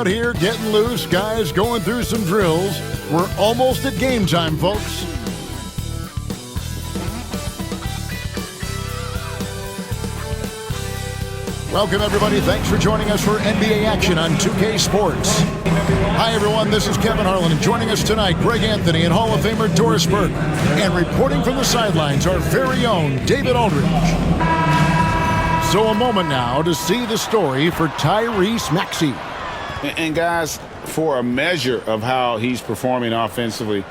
out here getting loose, guys going through some drills. We're almost at game time, folks. Welcome, everybody. Thanks for joining us for NBA action on 2K Sports. Hi, everyone. This is Kevin Harlan, and joining us tonight, Greg Anthony and Hall of Famer Doris Burke. And reporting from the sidelines, our very own David Aldridge. So a moment now to see the story for Tyrese Maxey. And guys, for a measure of how he's performing offensively,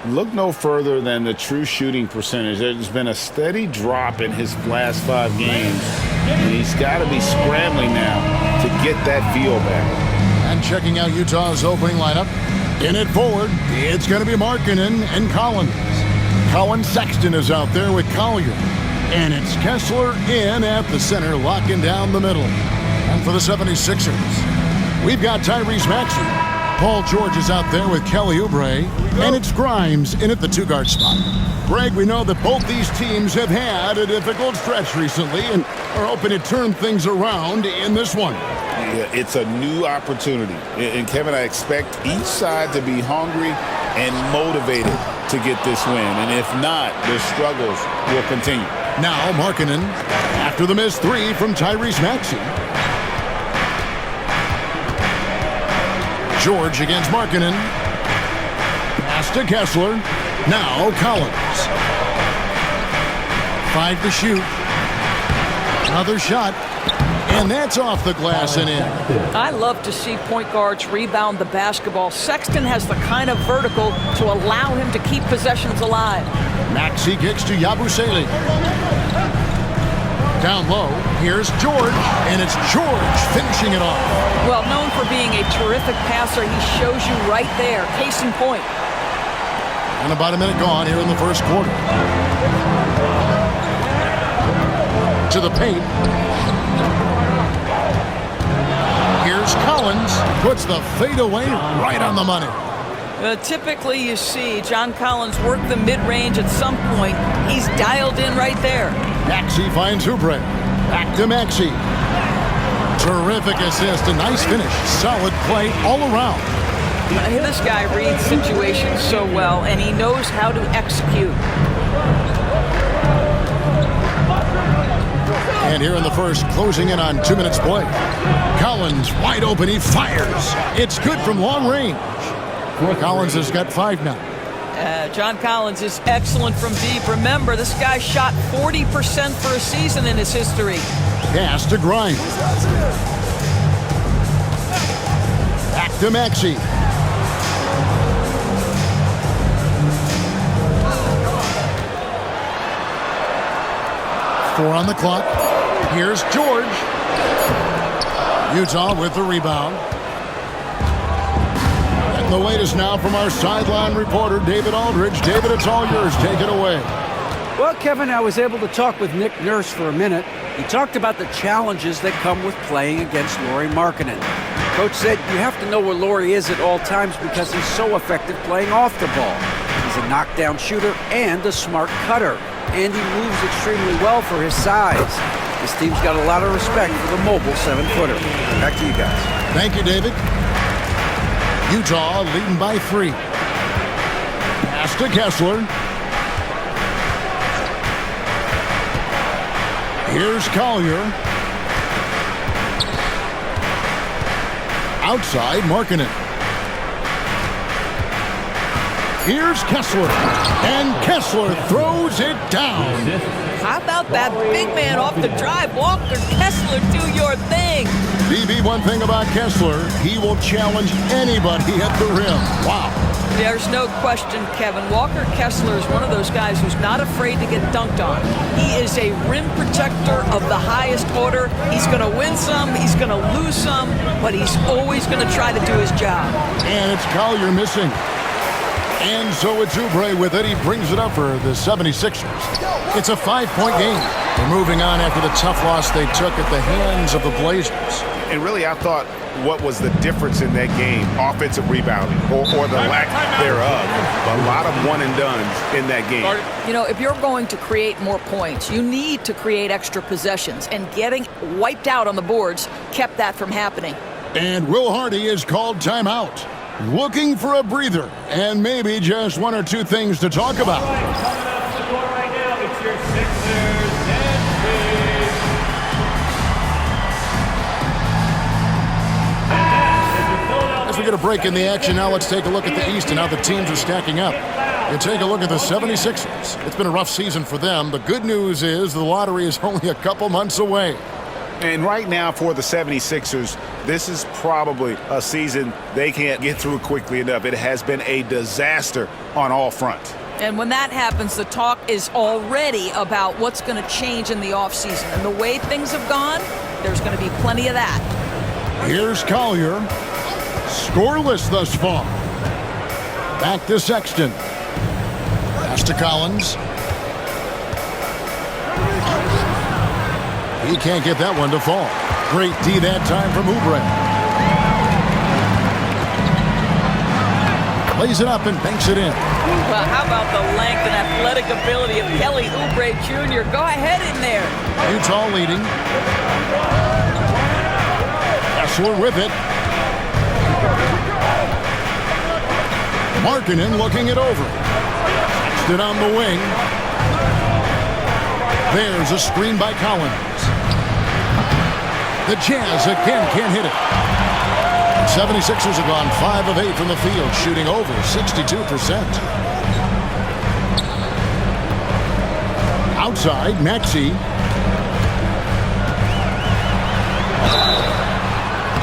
look no further than the true shooting percentage. There's been a steady drop in his last 5 games, and he's got to be scrambling now to get that feel back. And checking out Utah's opening lineup, in it forward, it's going to be Markkanen and Collins. Colin Sexton is out there with Collier. And it's Kessler in at the center, locking down the middle. And for the 76ers, we've got Tyrese Maxey. Paul George is out there with Kelly Oubre. And it's Grimes in at the 2-guard spot. Greg, we know that both these teams have had a difficult stretch recently and are hoping to turn things around in this one. Yeah, it's a new opportunity. And Kevin, I expect each side to be hungry and motivated to get this win. And if not, their struggles will continue. Now Markkanen after the missed 3 from Tyrese Maxey. George against Markkanen. Pass to Kessler. Now Collins. 5 to shoot. Another shot. And that's off the glass and in. I love to see point guards rebound the basketball. Sexton has the kind of vertical to allow him to keep possessions alive. Maxey kicks to Yabusele. Down low, here's George, and it's George finishing it off. Well, known for being a terrific passer, he shows you right there. Case in point. And about a minute gone here in the first quarter. To the paint. Here's Collins, puts the fadeaway right on the money. Typically, you see John Collins work the mid-range at some point. He's dialed in right there. Maxey finds Oubre. Back to Maxey. Terrific assist, a nice finish. Solid play all around. This guy reads situations so well, and he knows how to execute. And here in the first, closing in on 2 minutes play. Collins wide open, he fires. It's good from long range. Collins has got 5 now. John Collins is excellent from deep. Remember, this guy shot 40% for a season in his history. Pass to Grimes. Back to Maxey. Four on the clock. Here's George. Utah with the rebound. And the latest now from our sideline reporter, David Aldridge. David, it's all yours. Take it away. Well, Kevin, I was able to talk with Nick Nurse for a minute. He talked about the challenges that come with playing against Lauri Markkanen. Coach said you have to know where Lauri is at all times because he's so effective playing off the ball. He's a knockdown shooter and a smart cutter. And he moves extremely well for his size. This team's got a lot of respect for the mobile 7-footer. Back to you guys. Thank you, David. Utah leading by 3. Pass to Kessler. Here's Collier. Outside, Markkanen. Here's Kessler. And Kessler throws it down. How about that big man off the drive? Walker Kessler, do your thing. BB, one thing about Kessler, he will challenge anybody at the rim. Wow. There's no question, Kevin. Walker Kessler is one of those guys who's not afraid to get dunked on. He is a rim protector of the highest order. He's going to win some, he's going to lose some, but he's always going to try to do his job. And it's Collier missing. And so it's Oubre with it. He brings it up for the 76ers. It's a 5-point game. They're moving on after the tough loss they took at the hands of the Blazers. And really, I thought what was the difference in that game? Offensive rebounding or the lack thereof. A lot of one-and-dones in that game. You know, if you're going to create more points, you need to create extra possessions. And getting wiped out on the boards kept that from happening. And Will Hardy is called timeout. Looking for a breather and maybe just one or two things to talk about. All right, coming up to the floor right now, it's your Sixers and Knicks. As we get a break in the action now, let's take a look at the East and how the teams are stacking up. You take a look at the 76ers. It's been a rough season for them. The good news is the lottery is only a couple months away. And right now for the 76ers, this is probably a season they can't get through quickly enough. It has been a disaster on all fronts. And when that happens, the talk is already about what's going to change in the offseason. And the way things have gone, there's going to be plenty of that. Here's Collier. Scoreless thus far. Back to Sexton. Pass to Collins. He can't get that one to fall. Great D that time from Oubre. Lays it up and banks it in. Well, how about the length and athletic ability of Kelly Oubre Jr.? Go ahead in there. Utah leading. Kessler with it. Markkanen looking it over. Stood on the wing. There's a screen by Collins. The Jazz again can't hit it. 76ers have gone 5 of 8 from the field, shooting over 62%. Outside, Maxey.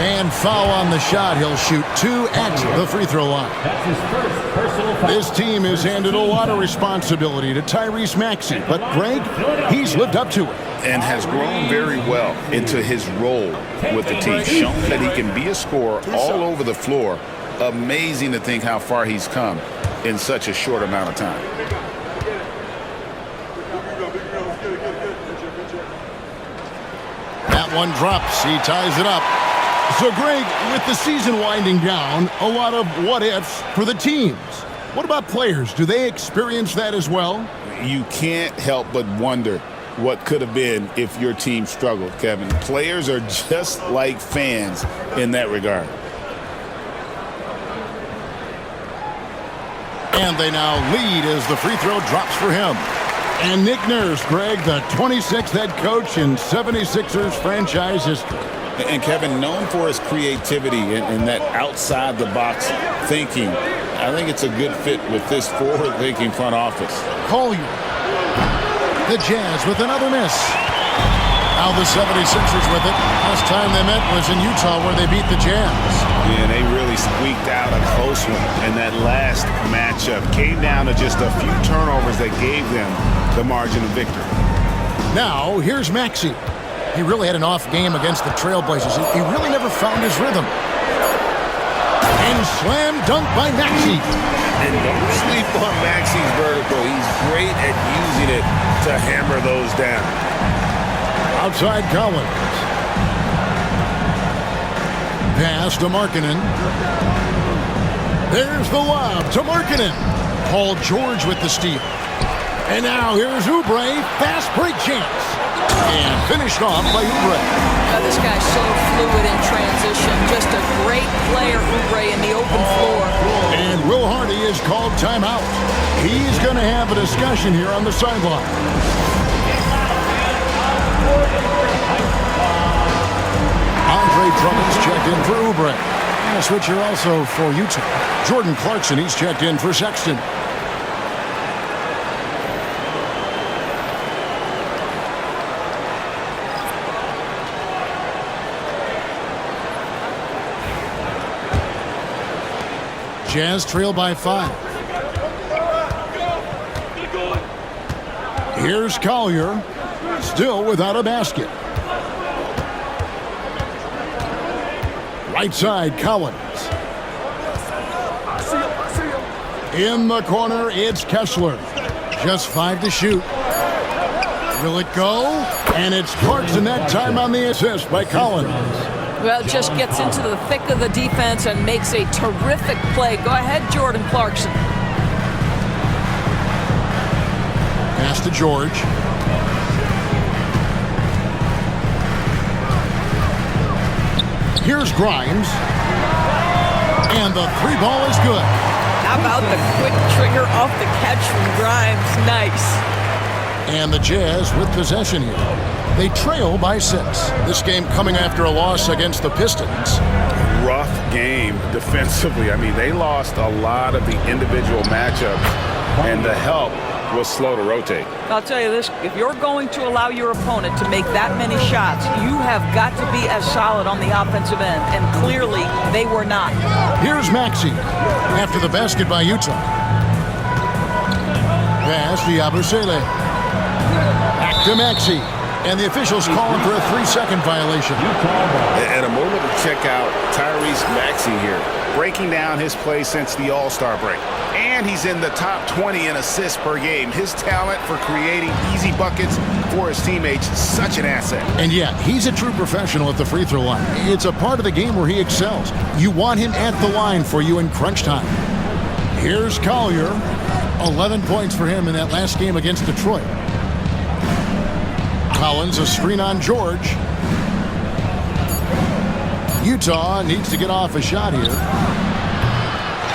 And foul on the shot. He'll shoot 2 at the free throw line. That's his first personal foul. This team has handed a lot of responsibility to Tyrese Maxey, but Greg, he's lived up to it. And has grown very well into his role with the team. Shown that he can be a scorer all over the floor. Amazing to think how far he's come in such a short amount of time. That one drops. He ties it up. So, Greg, with the season winding down, a lot of what-ifs for the teams. What about players? Do they experience that as well? You can't help but wonder what could have been if your team struggled, Kevin. Players are just like fans in that regard. And they now lead as the free throw drops for him. And Nick Nurse, Greg, the 26th head coach in 76ers franchise history. And Kevin, known for his creativity and that outside-the-box thinking, I think it's a good fit with this forward-thinking front office. Collier. The Jazz with another miss. Now the 76ers with it. Last time they met was in Utah where they beat the Jazz. Yeah, they really squeaked out a close one. And that last matchup came down to just a few turnovers that gave them the margin of victory. Now, here's Maxey. He really had an off game against the Trailblazers. He really never found his rhythm. And slam dunk by Maxey. And don't sleep on Maxey's vertical. He's great at using it to hammer those down. Outside Collins. Pass to Markkanen. There's the lob to Markkanen. Paul George with the steal. And now here's Oubre. Fast break chance. And finished off by Oubre. This guy's so fluid in transition. Just a great player, Oubre, in the open floor. And Will Hardy is called timeout. He's going to have a discussion here on the sideline. Andre Drummond's checked in for Oubre. And a switcher also for Utah. Jordan Clarkson, he's checked in for Sexton. Jazz trail by 5. Here's Collier, still without a basket. Right side, Collins. In the corner, it's Kessler. Just 5 to shoot. Will it go? And it's Clarkson that time on the assist by Collins. Well, just gets into the thick of the defense and makes a terrific play. Go ahead, Jordan Clarkson. Pass to George. Here's Grimes. And the three ball is good. How about the quick trigger off the catch from Grimes? Nice. And the Jazz with possession here. They trail by 6. This game coming after a loss against the Pistons. Rough game defensively. I mean, they lost a lot of the individual matchups, and the help was slow to rotate. I'll tell you this, if you're going to allow your opponent to make that many shots, you have got to be as solid on the offensive end, and clearly they were not. Here's Maxey after the basket by Utah. Pass to Yabusele. Back to Maxey. And the officials calling for a 3-second violation. And a moment to check out Tyrese Maxey here, breaking down his play since the All-Star break. And he's in the top 20 in assists per game. His talent for creating easy buckets for his teammates is such an asset. And yeah, he's a true professional at the free throw line. It's a part of the game where he excels. You want him at the line for you in crunch time. Here's Collier. 11 points for him in that last game against Detroit. Collins, a screen on George. Utah needs to get off a shot here.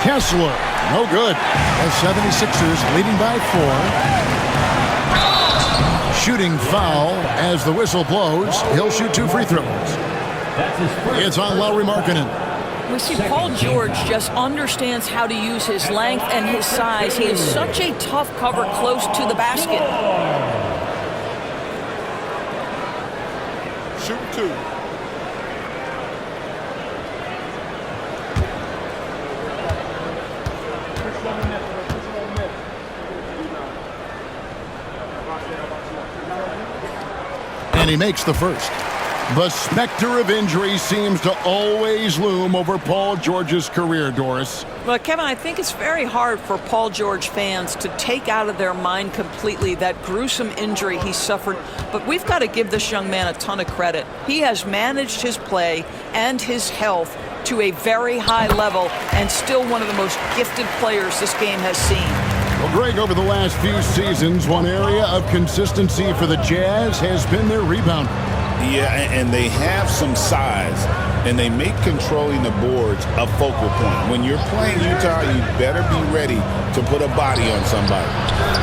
Kessler, no good. The 76ers leading by 4. Shooting foul as the whistle blows. He'll shoot 2 free throws. It's on Lauri Markkanen. We see Paul George just understands how to use his length and his size. He is such a tough cover close to the basket. Shoot 2. And he makes the first. The specter of injury seems to always loom over Paul George's career, Doris. Well, Kevin, I think it's very hard for Paul George fans to take out of their mind completely that gruesome injury he suffered. But we've got to give this young man a ton of credit. He has managed his play and his health to a very high level and still one of the most gifted players this game has seen. Well, Greg, over the last few seasons, one area of consistency for the Jazz has been their rebounding. Yeah, and they have some size, and they make controlling the boards a focal point. When you're playing Utah, you better be ready to put a body on somebody.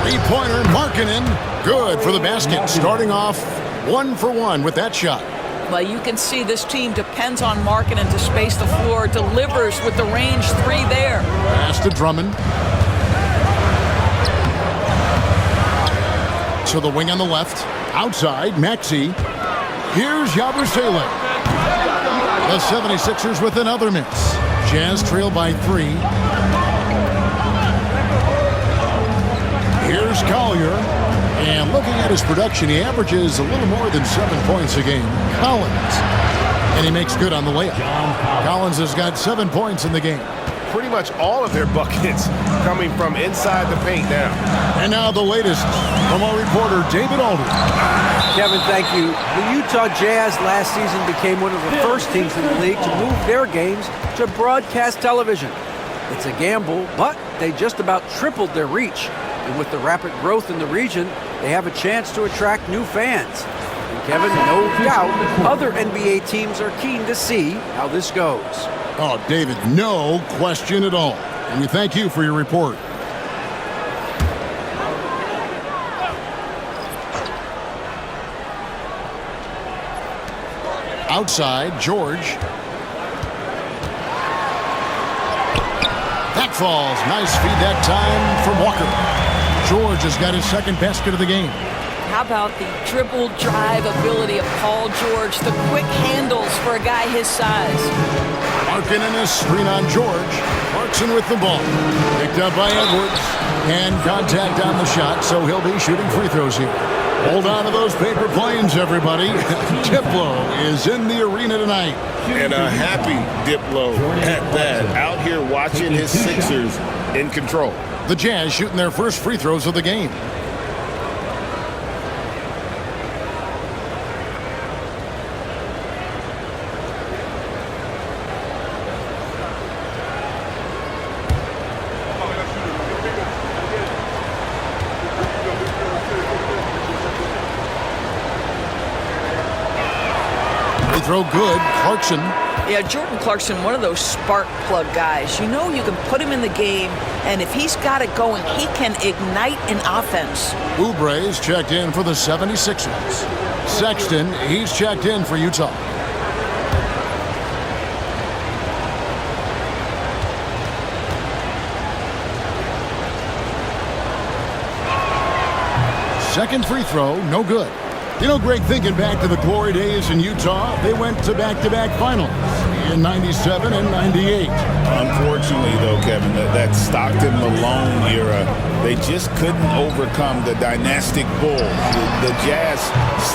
Three-pointer, Markkanen, good for the basket. Starting off 1 for 1 with that shot. Well, you can see this team depends on Markkanen to space the floor, delivers with the range 3 there. Pass to Drummond. To the wing on the left. Outside, Maxey. Here's Yabusele. The 76ers with another miss. Jazz trail by 3. Here's Collier. And looking at his production, he averages a little more than 7 points a game. Collins. And he makes good on the layup. Collins has got 7 points in the game. Pretty much all of their buckets coming from inside the paint now. And now the latest from our reporter, David Aldridge. Kevin, thank you. The Utah Jazz last season became one of the first teams in the league to move their games to broadcast television. It's a gamble, but they just about tripled their reach. And with the rapid growth in the region, they have a chance to attract new fans. And Kevin, no doubt, other NBA teams are keen to see how this goes. Oh, David, no question at all. And we thank you for your report. Outside, George. That falls. Nice feed that time from Walker. George has got his second basket of the game. How about the dribble drive ability of Paul George, the quick handles for a guy his size. Markkanen a screen on George. Clarkson with the ball. Picked up by Edwards. And contact on the shot, so he'll be shooting free throws here. Hold on to those paper planes, everybody. Diplo is in the arena tonight. And a happy Diplo at that. Out here watching his Sixers in control. The Jazz shooting their first free throws of the game. Throw good. Clarkson Yeah, Jordan Clarkson, one of those spark plug guys. You know you can put him in the game, and if he's got it going, he can ignite an offense. Oubre's checked in for the 76ers. Sexton, he's checked in for Utah. Second free throw, no good. You know, Greg, thinking back to the glory days in Utah, they went to back-to-back finals in 97 and 98. Unfortunately, though, Kevin, that Stockton-Malone era, they just couldn't overcome the dynastic Bulls. The Jazz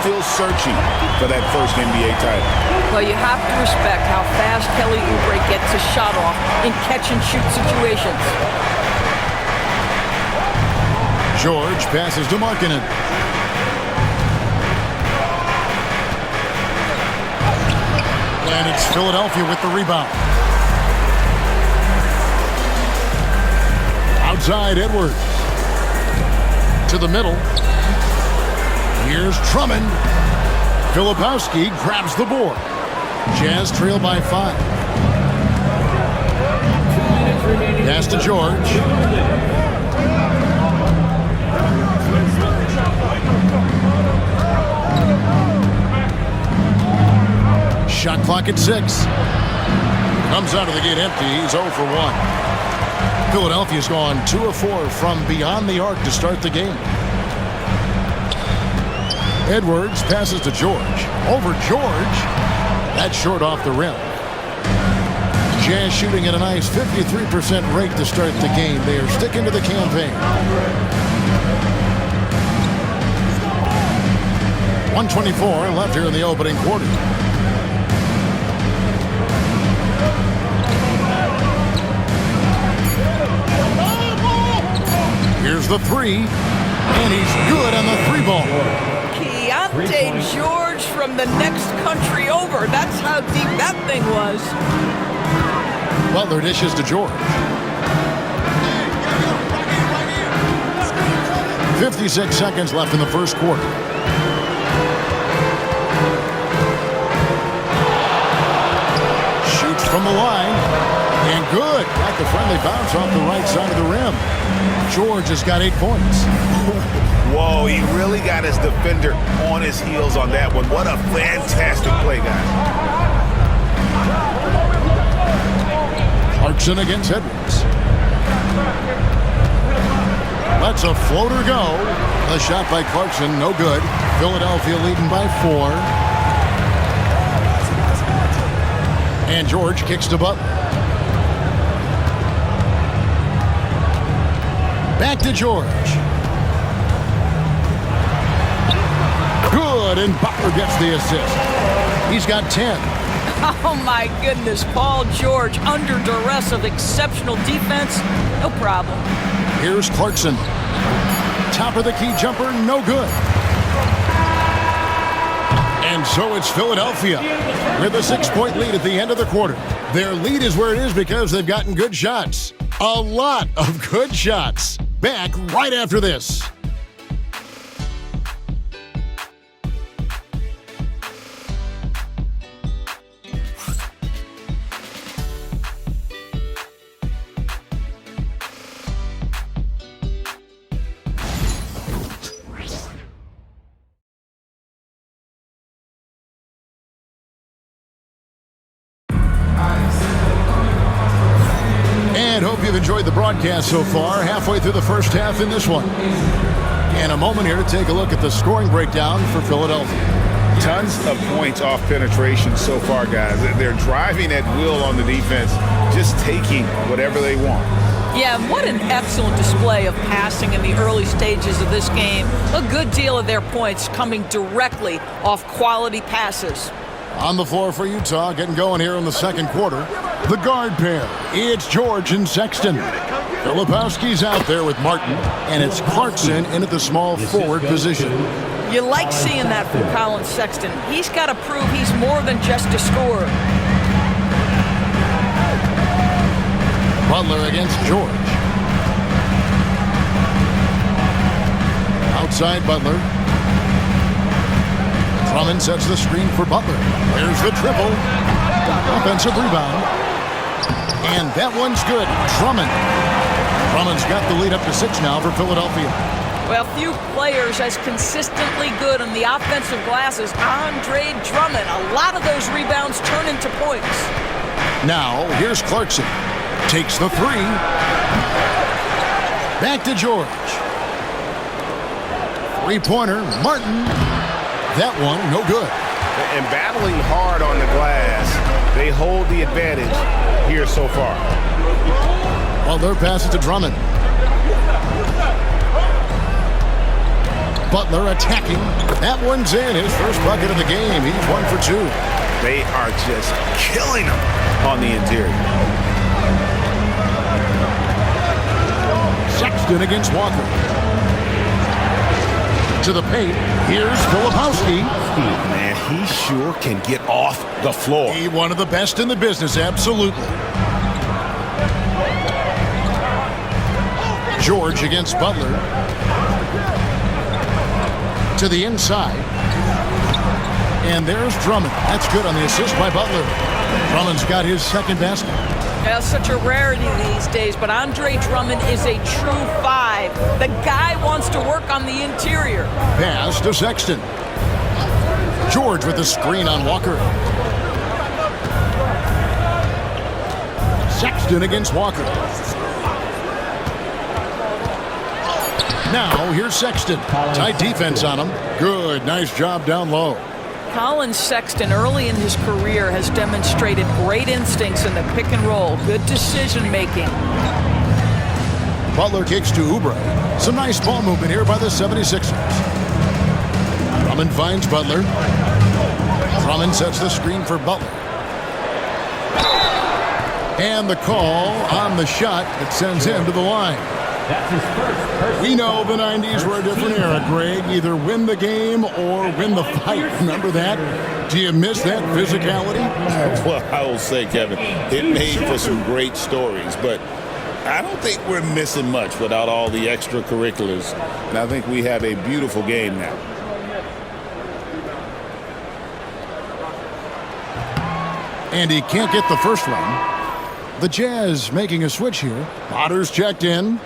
still searching for that first NBA title. Well, you have to respect how fast Kelly Oubre gets his shot off in catch-and-shoot situations. George passes to Markkanen. And it's Philadelphia with the rebound. Outside, Edwards. To the middle. Here's Drummond. Filipowski grabs the board. Jazz trail by 5. Pass to George. Shot clock at 6. Comes out of the gate empty. He's 0 for 1. Philadelphia's gone 2 of 4 from beyond the arc to start the game. Edwards passes to George. Over George. That's short off the rim. Jazz shooting at a nice 53% rate to start the game. They are sticking to the campaign. 1:24 left here in the opening quarter. Here's the 3, and he's good on the 3-ball. Keontae George from the next country over. That's how deep that thing was. Butler dishes to George. 56 seconds left in the first quarter. Shoots from the line, and good. Got the friendly bounce off the right side of the rim. George has got 8 points. Whoa, he really got his defender on his heels on that one. What a fantastic play, guys. Clarkson against Edwards. Lets a floater go. The shot by Clarkson, no good. Philadelphia leading by 4. And George kicks to Butler. Back to George. Good, and Butler gets the assist. He's got 10. Oh, my goodness. Paul George under duress of exceptional defense. No problem. Here's Clarkson. Top of the key jumper, no good. And so it's Philadelphia with a 6-point lead at the end of the quarter. Their lead is where it is because they've gotten good shots. A lot of good shots. Back right after this. Hope you've enjoyed the broadcast so far. Halfway through the first half in this one. And a moment here to take a look at the scoring breakdown for Philadelphia. Tons of points off penetration so far, guys. They're driving at will on the defense, just taking whatever they want. Yeah, what an excellent display of passing in the early stages of this game. A good deal of their points coming directly off quality passes. On the floor for Utah, getting going here in the second quarter. The guard pair, it's George and Sexton. Filipowski's out there with Martin, and it's Clarkson in at the small forward position. You like seeing that from Colin Sexton. He's got to prove he's more than just a scorer. Butler against George. Outside Butler. Drummond sets the screen for Butler. There's the triple. Offensive rebound. And that one's good. Drummond's got the lead up to 6 now for Philadelphia. Well, few players as consistently good on the offensive glass as Andre Drummond. A lot of those rebounds turn into points. Now, here's Clarkson. Takes the 3. Back to George. 3-pointer, Martin. That one, no good. And battling hard on the glass, they hold the advantage here so far. Butler passes to Drummond. Butler attacking. That one's in. His first bucket of the game. He's 1 for 2. They are just killing him on the interior. Sexton against Walker. To the paint. Here's Filipowski. Man, he sure can get off the floor. He one of the best in the business, absolutely. George against Butler. To the inside. And there's Drummond. That's good on the assist by Butler. Drummond's got his second basket. That's such a rarity these days, but Andre Drummond is a true 5. The guy wants to work on the interior. Pass to Sexton. George with the screen on Walker. Sexton against Walker. Now, here's Sexton. Tight defense on him. Good, nice job down low. Colin Sexton, early in his career, has demonstrated great instincts in the pick and roll. Good decision making. Butler kicks to Oubre. Some nice ball movement here by the 76ers. Drummond finds Butler. Drummond sets the screen for Butler. And the call on the shot that sends him to the line. That's his first. We know the 90s were a different era, Greg. Either win the game or win the fight. Remember that? Do you miss that physicality? Well, I will say, Kevin, it made for some great stories, but I don't think we're missing much without all the extracurriculars. And I think we have a beautiful game now. And he can't get the first one. The Jazz making a switch here. Potter's checked in.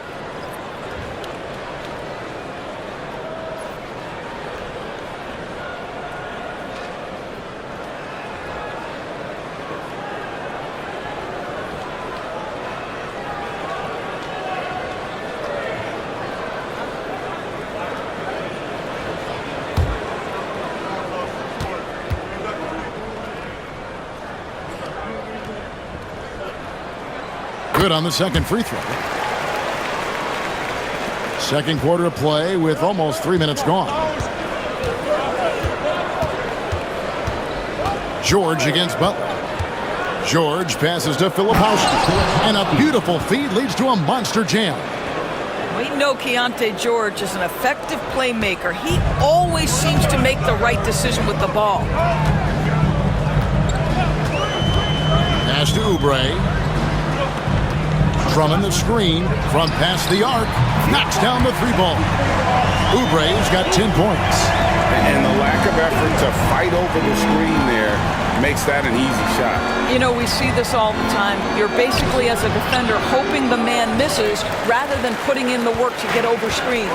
Good on the second free throw. Second quarter of play with almost 3 minutes gone. George against Butler. George passes to Filipowski. And a beautiful feed leads to a monster jam. We know Keontae George is an effective playmaker. He always seems to make the right decision with the ball. Pass to Oubre. Drummond the screen from past the arc. Knocks down the 3-ball. Oubre's got 10 points. And the lack of effort to fight over the screen there makes that an easy shot. You know, we see this all the time. You're basically, as a defender, hoping the man misses rather than putting in the work to get over screens.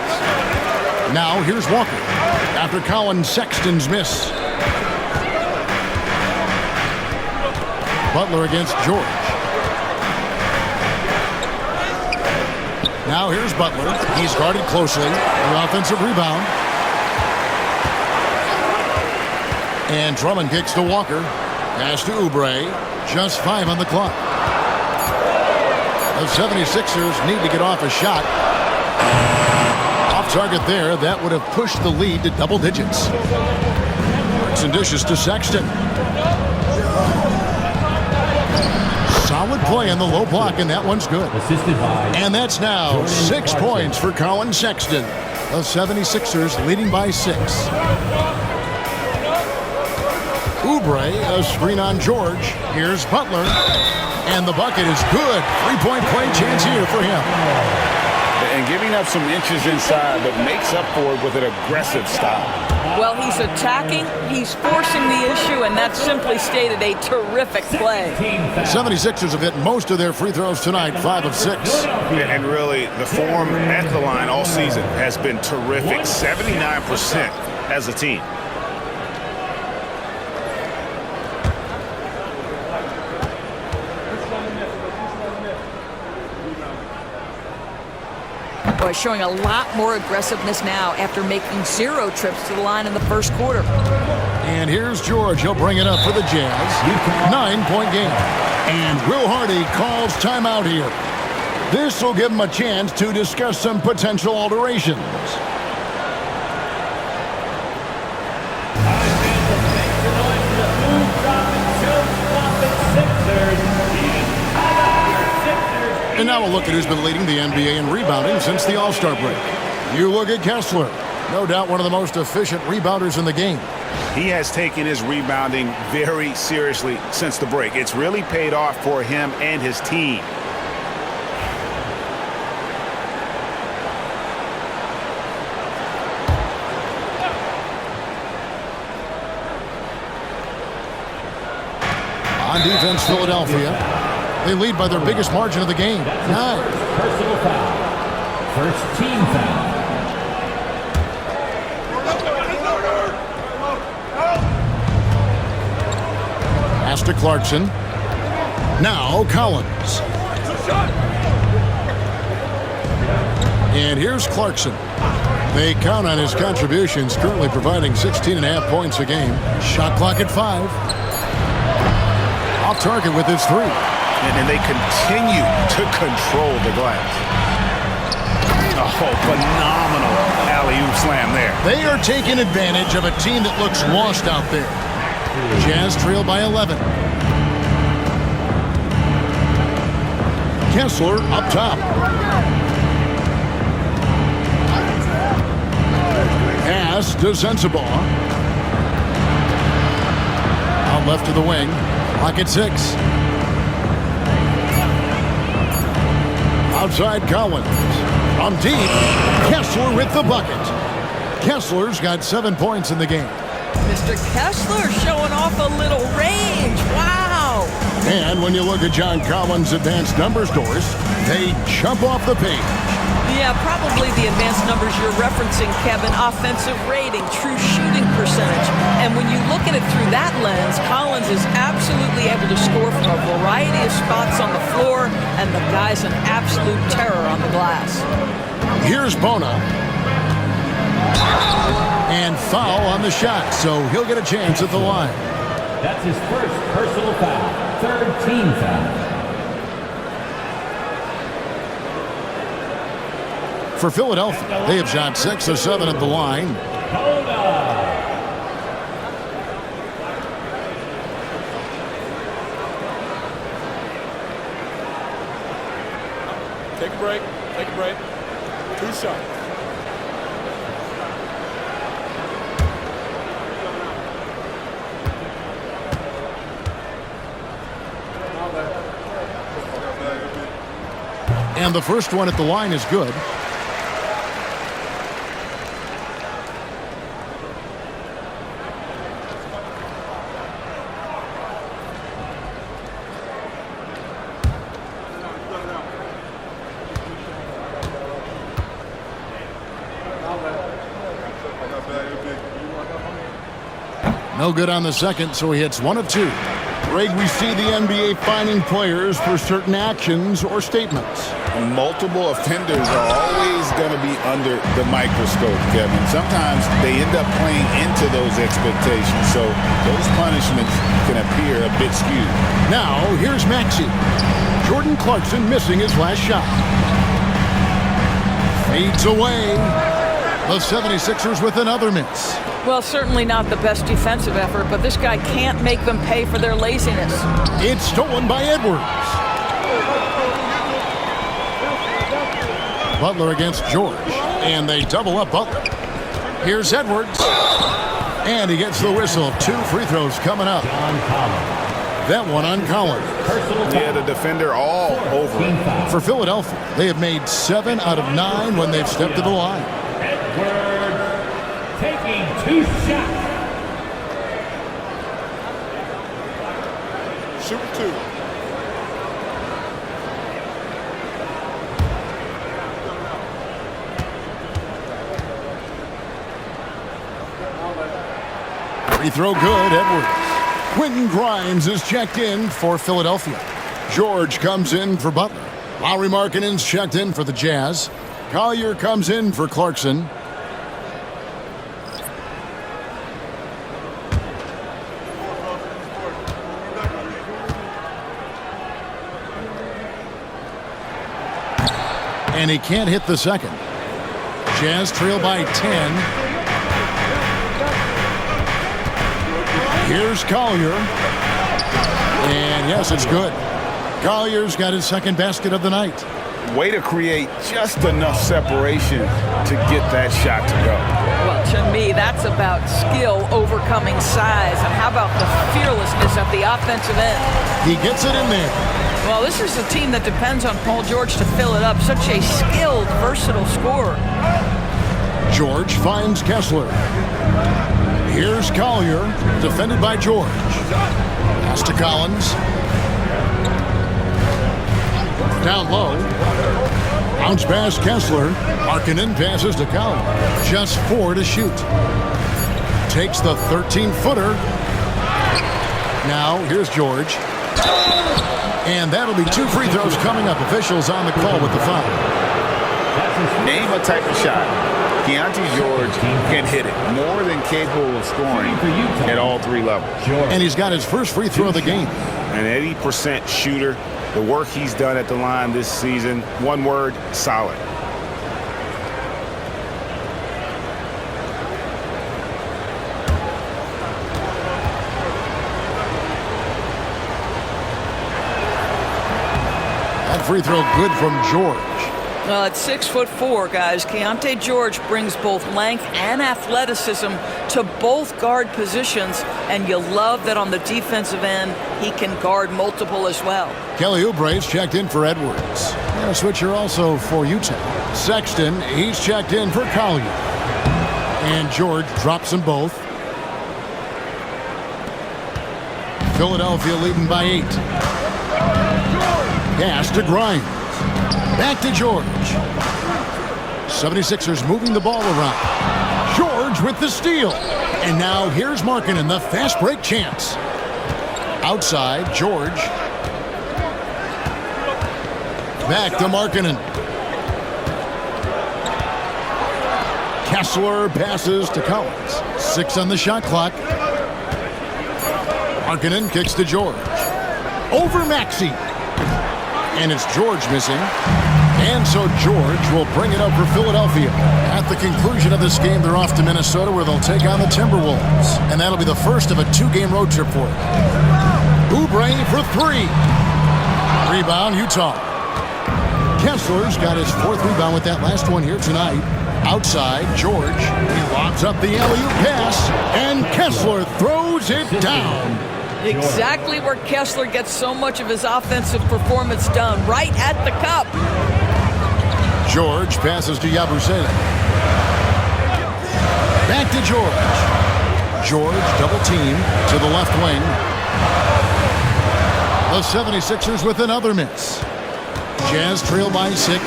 Now here's Walker after Colin Sexton's miss. Butler against George. Now here's Butler. He's guarded closely. The offensive rebound. And Drummond kicks to Walker. Pass to Oubre. Just 5 on the clock. The 76ers need to get off a shot. Off target there. That would have pushed the lead to double digits. Bricks and dishes to Sexton. Solid play on the low block, and that one's good. Assisted by. And that's now 6 points for Colin Sexton. The 76ers leading by 6. Oubre, a screen on George. Here's Butler. And the bucket is good. 3-point play chance here for him. and giving up some inches inside, but makes up for it with an aggressive stop. Well, he's attacking, he's forcing the issue, and that's simply stated a terrific play. 76ers have hit most of their free throws tonight, 5 of 6. And really, the form at the line all season has been terrific, 79% as a team. Boy, showing a lot more aggressiveness now after making 0 trips to the line in the first quarter. And here's George. He'll bring it up for the Jazz. 9-point game. And Will Hardy calls timeout here. This will give him a chance to discuss some potential alterations. And now we'll look at who's been leading the NBA in rebounding since the All-Star break. You look at Kessler. No doubt one of the most efficient rebounders in the game. He has taken his rebounding very seriously since the break. It's really paid off for him and his team. On defense, Philadelphia. They lead by their biggest margin of the game, 9. Personal foul. First team foul. Pass to Clarkson. Now Collins. And here's Clarkson. They count on his contributions, currently providing 16.5 points a game. Shot clock at 5. Off target with his 3. And they continue to control the glass. Oh, phenomenal alley-oop slam there. They are taking advantage of a team that looks lost out there. Jazz trail by 11. Kessler up top. Pass to Sensabaugh. Out left to the wing. Clock at 6. Outside Collins. From deep, Kessler with the bucket. Kessler's got 7 points in the game. Mr. Kessler showing off a little range. Wow. And when you look at John Collins' advanced numbers, Doris, they jump off the page. Yeah, probably the advanced numbers you're referencing, Kevin. Offensive rating, true shooting percentage. And when you look at it through that lens, Collins is absolutely able to score from a variety of spots on the floor, and the guy's an absolute terror on the glass. Here's Bona. And foul on the shot, so he'll get a chance at the line. That's his first personal foul. Third team foul. For Philadelphia, they have shot 6 of 7 at the line. Take a break. Take a break. 2 shots. And the first one at the line is good. No good on the second, so he hits 1 of 2. Greg, we see the NBA fining players for certain actions or statements. Multiple offenders are always going to be under the microscope, Kevin. Sometimes they end up playing into those expectations, so those punishments can appear a bit skewed. Now, here's Maxey. Jordan Clarkson missing his last shot. Fades away. The 76ers with another miss. Well, certainly not the best defensive effort, but this guy can't make them pay for their laziness. It's stolen by Edwards. Butler against George, and they double up Butler. Here's Edwards, and he gets the whistle. 2 free throws coming up. that one on Collins. Yeah, the defender all over him. For Philadelphia, they have made 7 out of 9 when they've stepped to the line. Edwards taking 2 shots. Shoot 2. Free throw good, Edwards. Quentin Grimes is checked in for Philadelphia. George comes in for Butler. Lauri Markkanen's checked in for the Jazz. Collier comes in for Clarkson. And he can't hit the second. Jazz trail by 10. Here's Collier. And yes, it's good. Collier's got his second basket of the night. Way to create just enough separation to get that shot to go. Well, to me, that's about skill overcoming size. And how about the fearlessness at the offensive end? He gets it in there. Well, this is a team that depends on Paul George to fill it up. Such a skilled, versatile scorer. George finds Kessler. Here's Collier, defended by George. Pass to Collins. Down low. Bounce pass Kessler. Markkanen passes to Collier. Just 4 to shoot. Takes the 13-footer. Now, here's George. And that'll be 2 free throws coming up. Officials on the call with the foul. Name a type of shot. Keontae George can hit it. More than capable of scoring at all 3 levels. And he's got his first free throw of the game. An 80% shooter. The work he's done at the line this season, one word, solid. That free throw good from George. Well, at 6'4", guys, Keontae George brings both length and athleticism to both guard positions, and you love that on the defensive end, he can guard multiple as well. Kelly Oubre's checked in for Edwards. And a switcher also for Utah. Sexton, he's checked in for Collier. And George drops them both. Philadelphia leading by 8. Pass to Grimes. Back to George. 76ers moving the ball around. George with the steal. And now here's Markkanen, the fast break chance. Outside, George. Back to Markkanen. Kessler passes to Collins. 6 on the shot clock. Markkanen kicks to George. Over Maxey. And it's George missing. And so George will bring it up for Philadelphia. At the conclusion of this game, they're off to Minnesota where they'll take on the Timberwolves. And that'll be the first of a 2-game road trip for them. Oubre for 3. Rebound, Utah. Kessler's got his 4th rebound with that last one here tonight. Outside, George. He lobs up the alley-oop pass. And Kessler throws it down. Exactly where Kessler gets so much of his offensive performance done, right at the cup. George passes to Yabusele. Back to George. George double team to the left wing. The 76ers with another miss. Jazz trail by 6.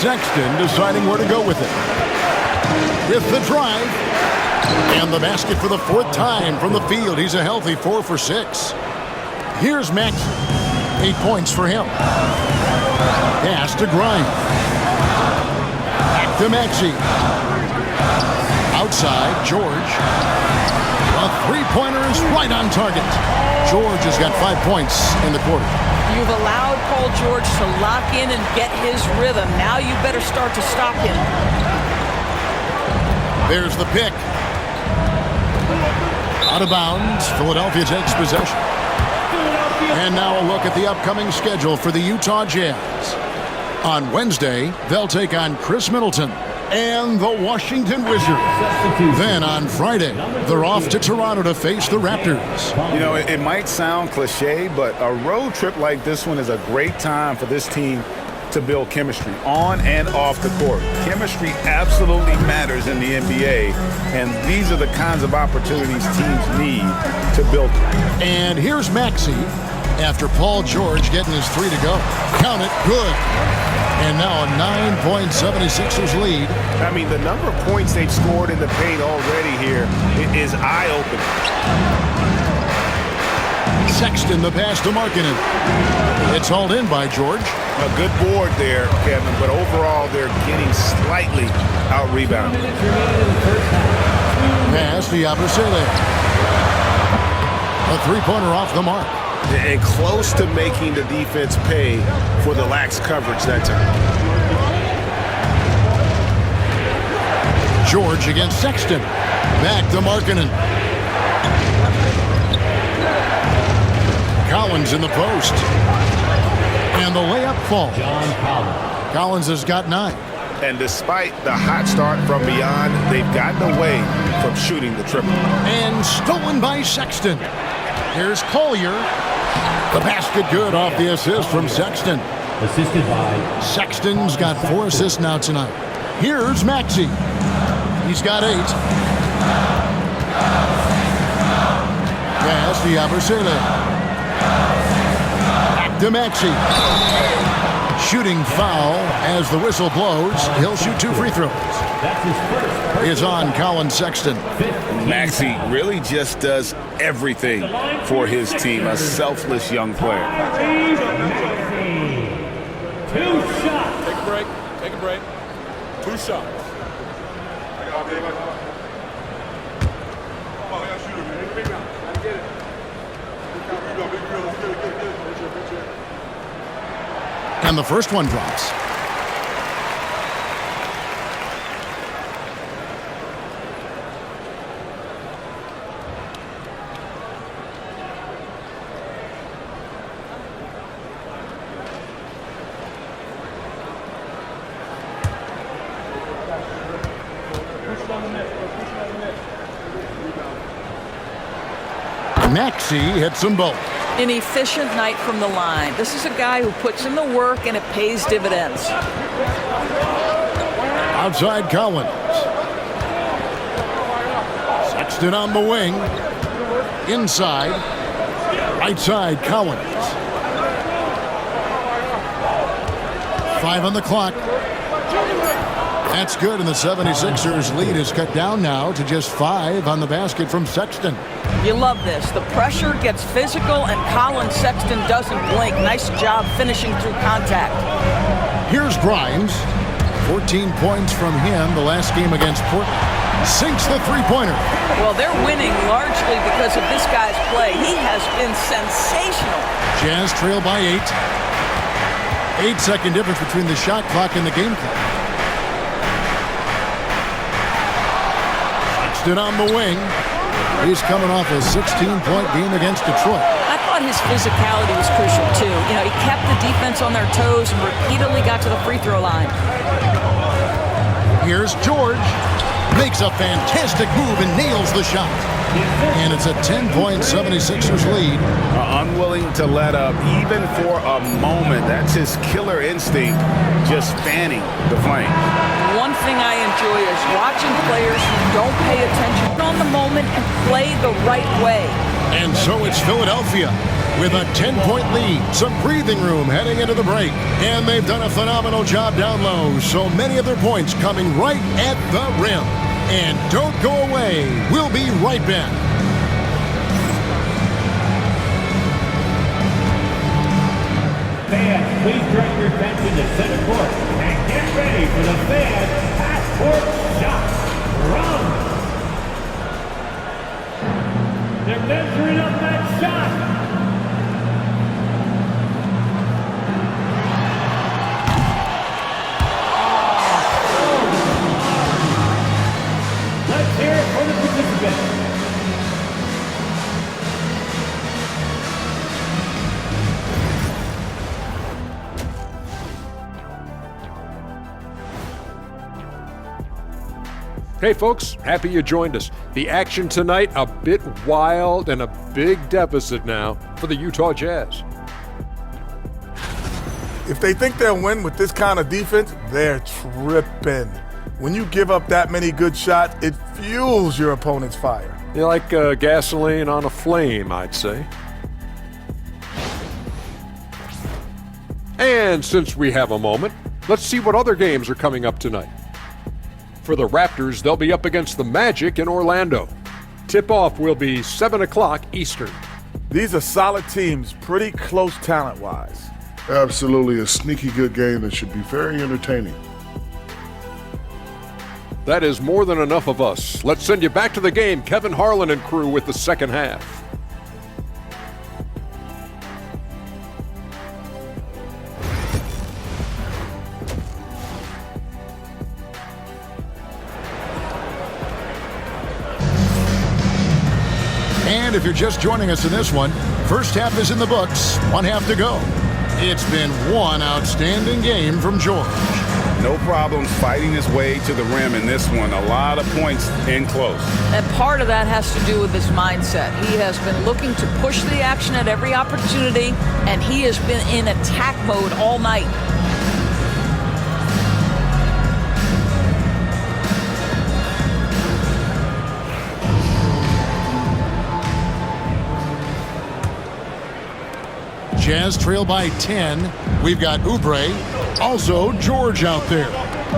Sexton deciding where to go with it. With the drive. And the basket for the 4th time from the field. He's a healthy 4 for 6. Here's Max. 8 points for him. Pass to Grimes. Back to Maxey. Outside, George. A 3-pointer is right on target. George has got 5 points in the quarter. You've allowed Paul George to lock in and get his rhythm. Now you better start to stop him. There's the pick. Out of bounds. Philadelphia takes possession. And now a look at the upcoming schedule for the Utah Jazz. On Wednesday, they'll take on Chris Middleton. and the Washington Wizards. Then on Friday, they're off to Toronto to face the Raptors. You know, it might sound cliche, but a road trip like this one is a great time for this team to build chemistry on and off the court. Chemistry absolutely matters in the NBA, and these are the kinds of opportunities teams need to build. And here's Maxey after Paul George getting his 3 to go. Count it, good. And now a 9.76ers lead. I mean, the number of points they've scored in the paint already here is eye-opening. Sexton, the pass to Markkanen. It's hauled in by George. A good board there, Kevin, but overall they're getting slightly out-rebounded. Pass to Yabusele. A three-pointer off the mark. And close to making the defense pay for the lax coverage that time. George against Sexton. Back to Markkanen. Collins in the post. And the layup falls. Collins has got 9. And despite the hot start from beyond, they've gotten away from shooting the triple. And stolen by Sexton. Here's Collier. The basket good off the assist from Sexton. Assisted by Sexton's got 4 assists now tonight. Here's Maxey. He's got 8. Pass to Yabusele. Back to Maxey. Shooting foul as the whistle blows. He'll shoot 2 free throws. Is on Colin Sexton. Maxey really just does everything for his team. A selfless young player. 2 shots. Take a break. Take a break. 2 shots. And the first one drops. Maxey hits them both. An efficient night from the line. This is a guy who puts in the work and it pays dividends. Outside Collins. Sexton on the wing. Inside. Right side Collins. 5 on the clock. That's good, and the 76ers lead is cut down now to just 5 on the basket from Sexton. You love this. The pressure gets physical, and Colin Sexton doesn't blink. Nice job finishing through contact. Here's Grimes. 14 points from him the last game against Portland. Sinks the three-pointer. Well, they're winning largely because of this guy's play. He has been sensational. Jazz trail by 8. 8-second difference between the shot clock and the game clock. Sexton on the wing. He's coming off a 16-point game against Detroit. I thought his physicality was crucial, too. You know, he kept the defense on their toes and repeatedly got to the free throw line. Here's George. Makes a fantastic move and nails the shot. And it's a 10.76ers lead. Unwilling to let up even for a moment. That's his killer instinct, just fanning the flame. One thing I enjoy is watching players who don't pay attention on the moment and play the right way. And so it's Philadelphia with a 10-point lead, some breathing room heading into the break. And they've done a phenomenal job down low, so many of their points coming right at the rim. And don't go away. We'll be right back. Fans, please direct your attention to center court and get ready for the fan passport shot. Run. They're measuring up that shot. Let's hear it for the participants. Hey folks, happy you joined us. The action tonight, a bit wild and a big deficit now for the Utah Jazz. If they think they'll win with this kind of defense, they're tripping. When you give up that many good shots, it fuels your opponent's fire. You're like gasoline on a flame, I'd say. And since we have a moment, let's see what other games are coming up tonight. For the Raptors, they'll be up against the Magic in Orlando. Tip-off will be 7 o'clock Eastern. These are solid teams, pretty close talent-wise. Absolutely a sneaky good game that should be very entertaining. That is more than enough of us. Let's send you back to the game, Kevin Harlan and crew with the second half. And if you're just joining us in this one, first half is in the books, 1 half to go. It's been one outstanding game from George. No problems fighting his way to the rim in this one. A lot of points in close. And part of that has to do with his mindset. He has been looking to push the action at every opportunity, and he has been in attack mode all night. Jazz trail by 10. We've got Oubre, also George out there.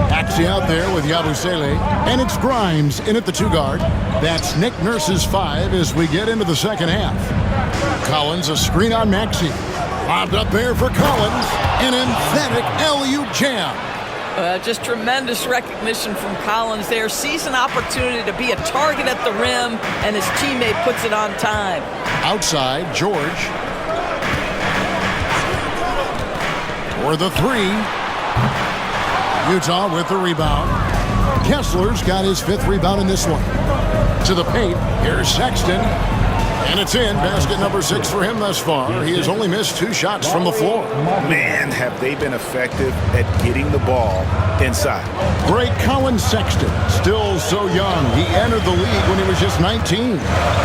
Maxey out there with Yabusele, and it's Grimes in at the 2 guard. That's Nick Nurse's 5 as we get into the second half. Collins, a screen on Maxey. Lobbed up there for Collins, an emphatic alley-oop jam. Just tremendous recognition from Collins there. Sees an opportunity to be a target at the rim, and his teammate puts it on time. Outside, George. For the 3. Utah with the rebound. Kessler's got his 5th rebound in this one. To the paint, here's Sexton. And it's in. Basket number 6 for him thus far. He has only missed 2 shots from the floor. Man, have they been effective at getting the ball inside. Great Colin Sexton, still so young. He entered the league when he was just 19.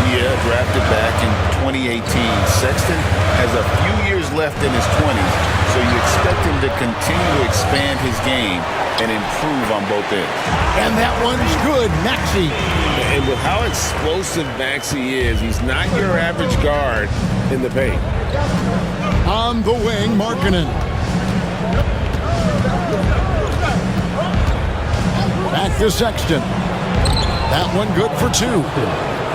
Yeah, drafted back in 2018. Sexton has a few years left in his 20s, so you expect him to continue to expand his game and improve on both ends. And that one's good, Maxey. And with how explosive Maxey is, he's not your average guard in the paint. On the wing, Markkanen. Back to Sexton. That one good for 2.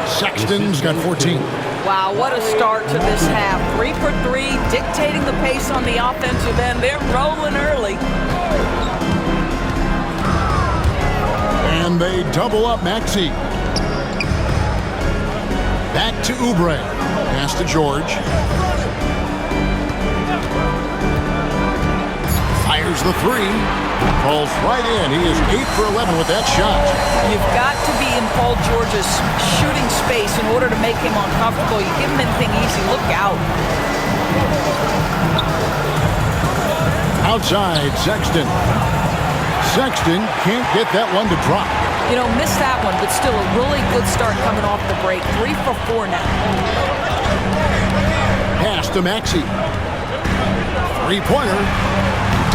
Sexton's got 14. Wow, what a start to this half. 3 for 3, dictating the pace on the offensive end. They're rolling early. And they double up Maxey. Back to Oubre. Pass to George. Fires the 3. Falls right in. He is 8 for 11 with that shot. You've got to be in Paul George's shooting space in order to make him uncomfortable. You give him anything easy, look out. Outside, Sexton. Sexton can't get that one to drop. You know, missed that one, but still a really good start coming off the break. 3 for 4 now. Pass to Maxey. 3-pointer.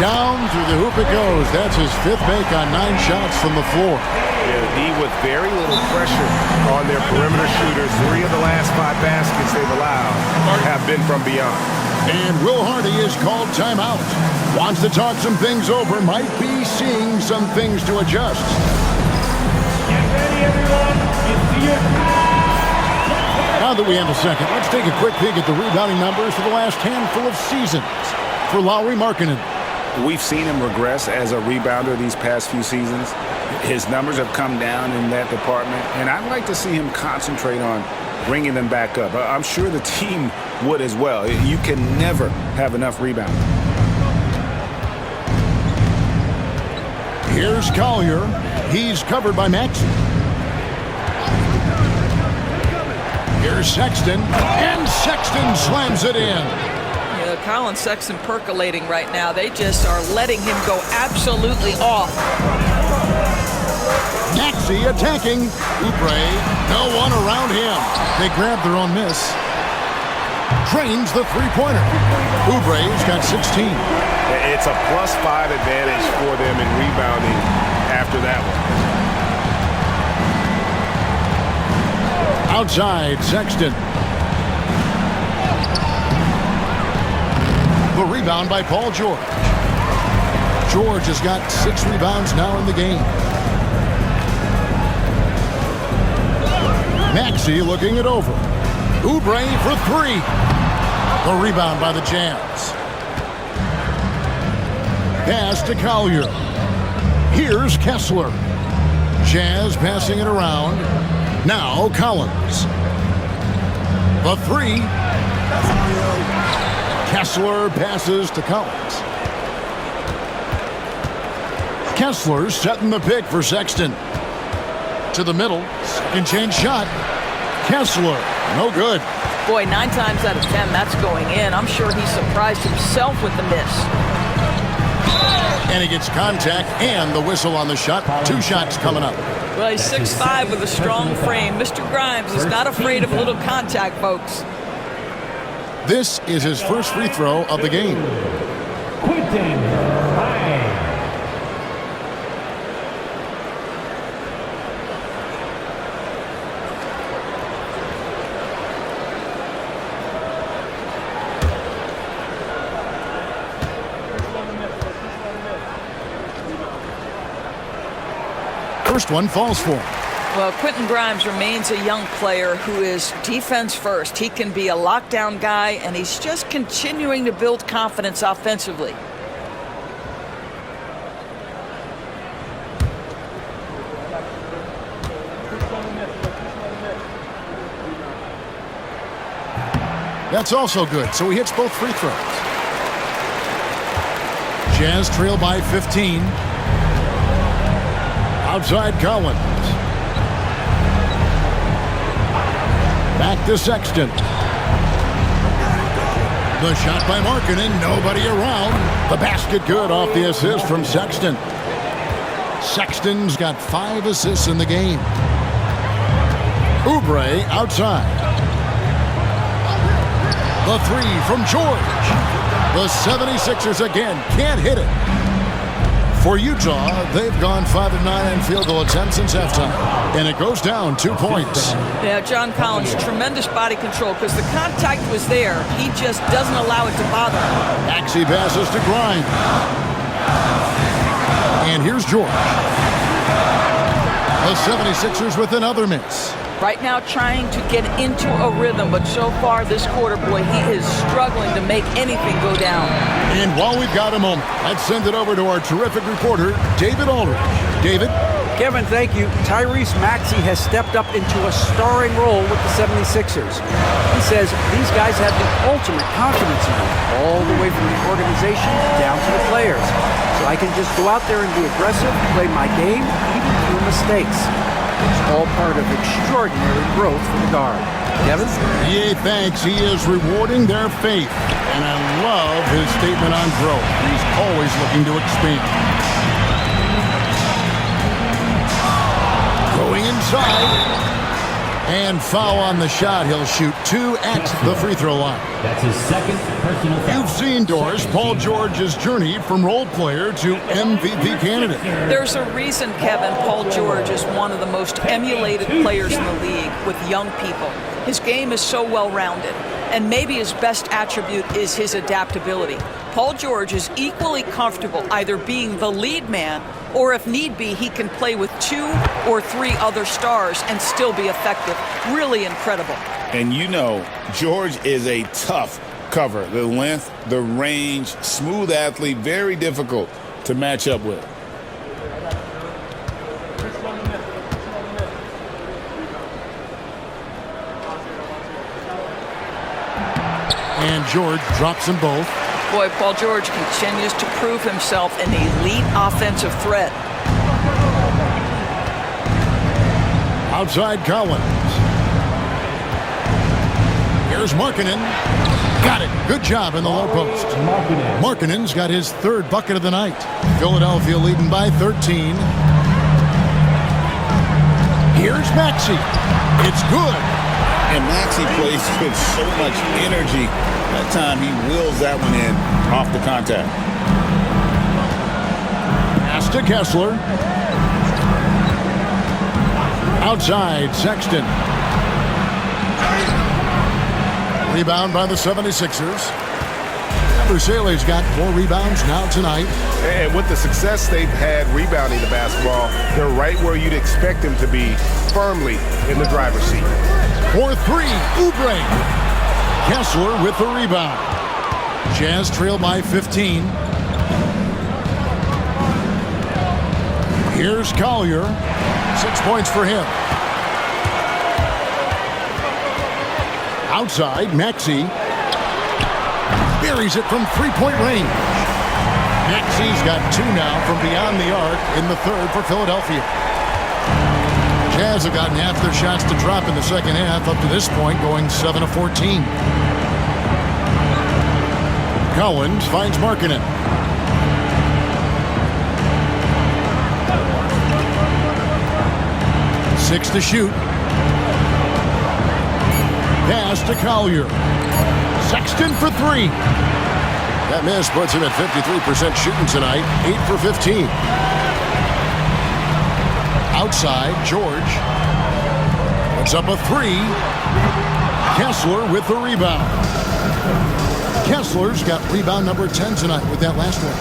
Down through the hoop it goes. That's his 5th make on 9 shots from the floor. Yeah, he with very little pressure on their perimeter shooters. 3 of the last 5 baskets they've allowed have been from beyond. And Will Hardy is called timeout. Wants to talk some things over. Might be seeing some things to adjust. Get ready, everyone. It's your Now that we have a second, let's take a quick peek at the rebounding numbers for the last handful of seasons for Lauri Markkanen. We've seen him regress as a rebounder these past few seasons. His numbers have come down in that department, and I'd like to see him concentrate on bringing them back up. I'm sure the team would as well. You can never have enough rebounding. Here's Collier. He's covered by Maxey. Here's Sexton, and Sexton slams it in. Colin Sexton percolating right now. They just are letting him go absolutely off. Maxey attacking. Oubre, no one around him. They grab their own miss. Drains the three-pointer. Oubre's got 16. It's a +5 advantage for them in rebounding after that one. Outside, Sexton. The rebound by Paul George. George has got 6 rebounds now in the game. Maxey looking it over. Oubre for 3. The rebound by the Jazz. Pass to Collier. Here's Kessler. Jazz passing it around. Now Collins. The 3. Kessler passes to Collins. Kessler setting the pick for Sexton. To the middle. Second chance shot. Kessler. No good. Boy, 9 times out of 10, that's going in. I'm sure he surprised himself with the miss. And he gets contact and the whistle on the shot. 2 shots coming up. Well, he's 6'5" with a strong frame. Mr. Grimes is not afraid of a little contact, folks. This is his first free throw of the game. First one falls for him. Well, Quentin Grimes remains a young player who is defense first. He can be a lockdown guy, and he's just continuing to build confidence offensively. That's also good, so he hits both free throws. Jazz trail by 15. Outside Collins. Back to Sexton. The shot by Markkanen, nobody around. The basket good off the assist from Sexton. Sexton's got 5 assists in the game. Oubre outside. The 3 from George. The 76ers again can't hit it. For Utah, they've gone 5 of 9 in field goal attempts since halftime. And it goes down 2 points. Yeah, John Collins, tremendous body control because the contact was there. He just doesn't allow it to bother him. Maxey passes to Grimes. And here's George. The 76ers with another miss. Right now trying to get into a rhythm, but so far this quarter, boy, he is struggling to make anything go down. And while we've got a moment, let's send it over to our terrific reporter, David Aldridge. David? Kevin, thank you. Tyrese Maxey has stepped up into a starring role with the 76ers. He says these guys have the ultimate confidence in him, all the way from the organization down to the players. So I can just go out there and be aggressive, play my game, even through mistakes. It's all part of extraordinary growth for the guard. Kevin? Yeah, thanks. He is rewarding their faith. And I love his statement on growth. He's always looking to expand. Going inside. And foul on the shot. He'll shoot 2 at the free throw line. That's his second personal foul. You've seen, Doris, Paul George's journey from role player to MVP candidate. There's a reason, Kevin, Paul George is one of the most emulated players in the league with young people. His game is so well-rounded, and maybe his best attribute is his adaptability. Paul George is equally comfortable either being the lead man or, if need be, he can play with 2 or 3 other stars and still be effective. Really incredible. And you know, George is a tough cover. The length, the range, smooth athlete, very difficult to match up with. And George drops them both. Boy, Paul George continues to prove himself an elite offensive threat. Outside Collins. Here's Markkanen. Got it. Good job in the low post. Markkanen's got his 3rd bucket of the night. Philadelphia leading by 13. Here's Maxey. It's good. And Maxey plays with so much energy. That time he wills that one in off the contact. Pass to Kessler. Outside, Sexton. Rebound by the 76ers. Busele's got 4 rebounds now tonight. And with the success they've had rebounding the basketball, they're right where you'd expect them to be, firmly in the driver's seat. For 3, Oubre. Kessler with the rebound. Jazz trail by 15. Here's Collier. 6 points for him. Outside, Maxey. Buries it from 3-point range. Maxey's got 2 now from beyond the arc in the third for Philadelphia. Jazz have gotten half their shots to drop in the second half up to this point, going 7 of 14. Collins finds Markkanen. Six to shoot. Pass to Collier. Sexton for 3. That miss puts him at 53% shooting tonight. 8 for 15. Outside, George. Puts up a 3. Kessler with the rebound. Kessler's got rebound number 10 tonight with that last one.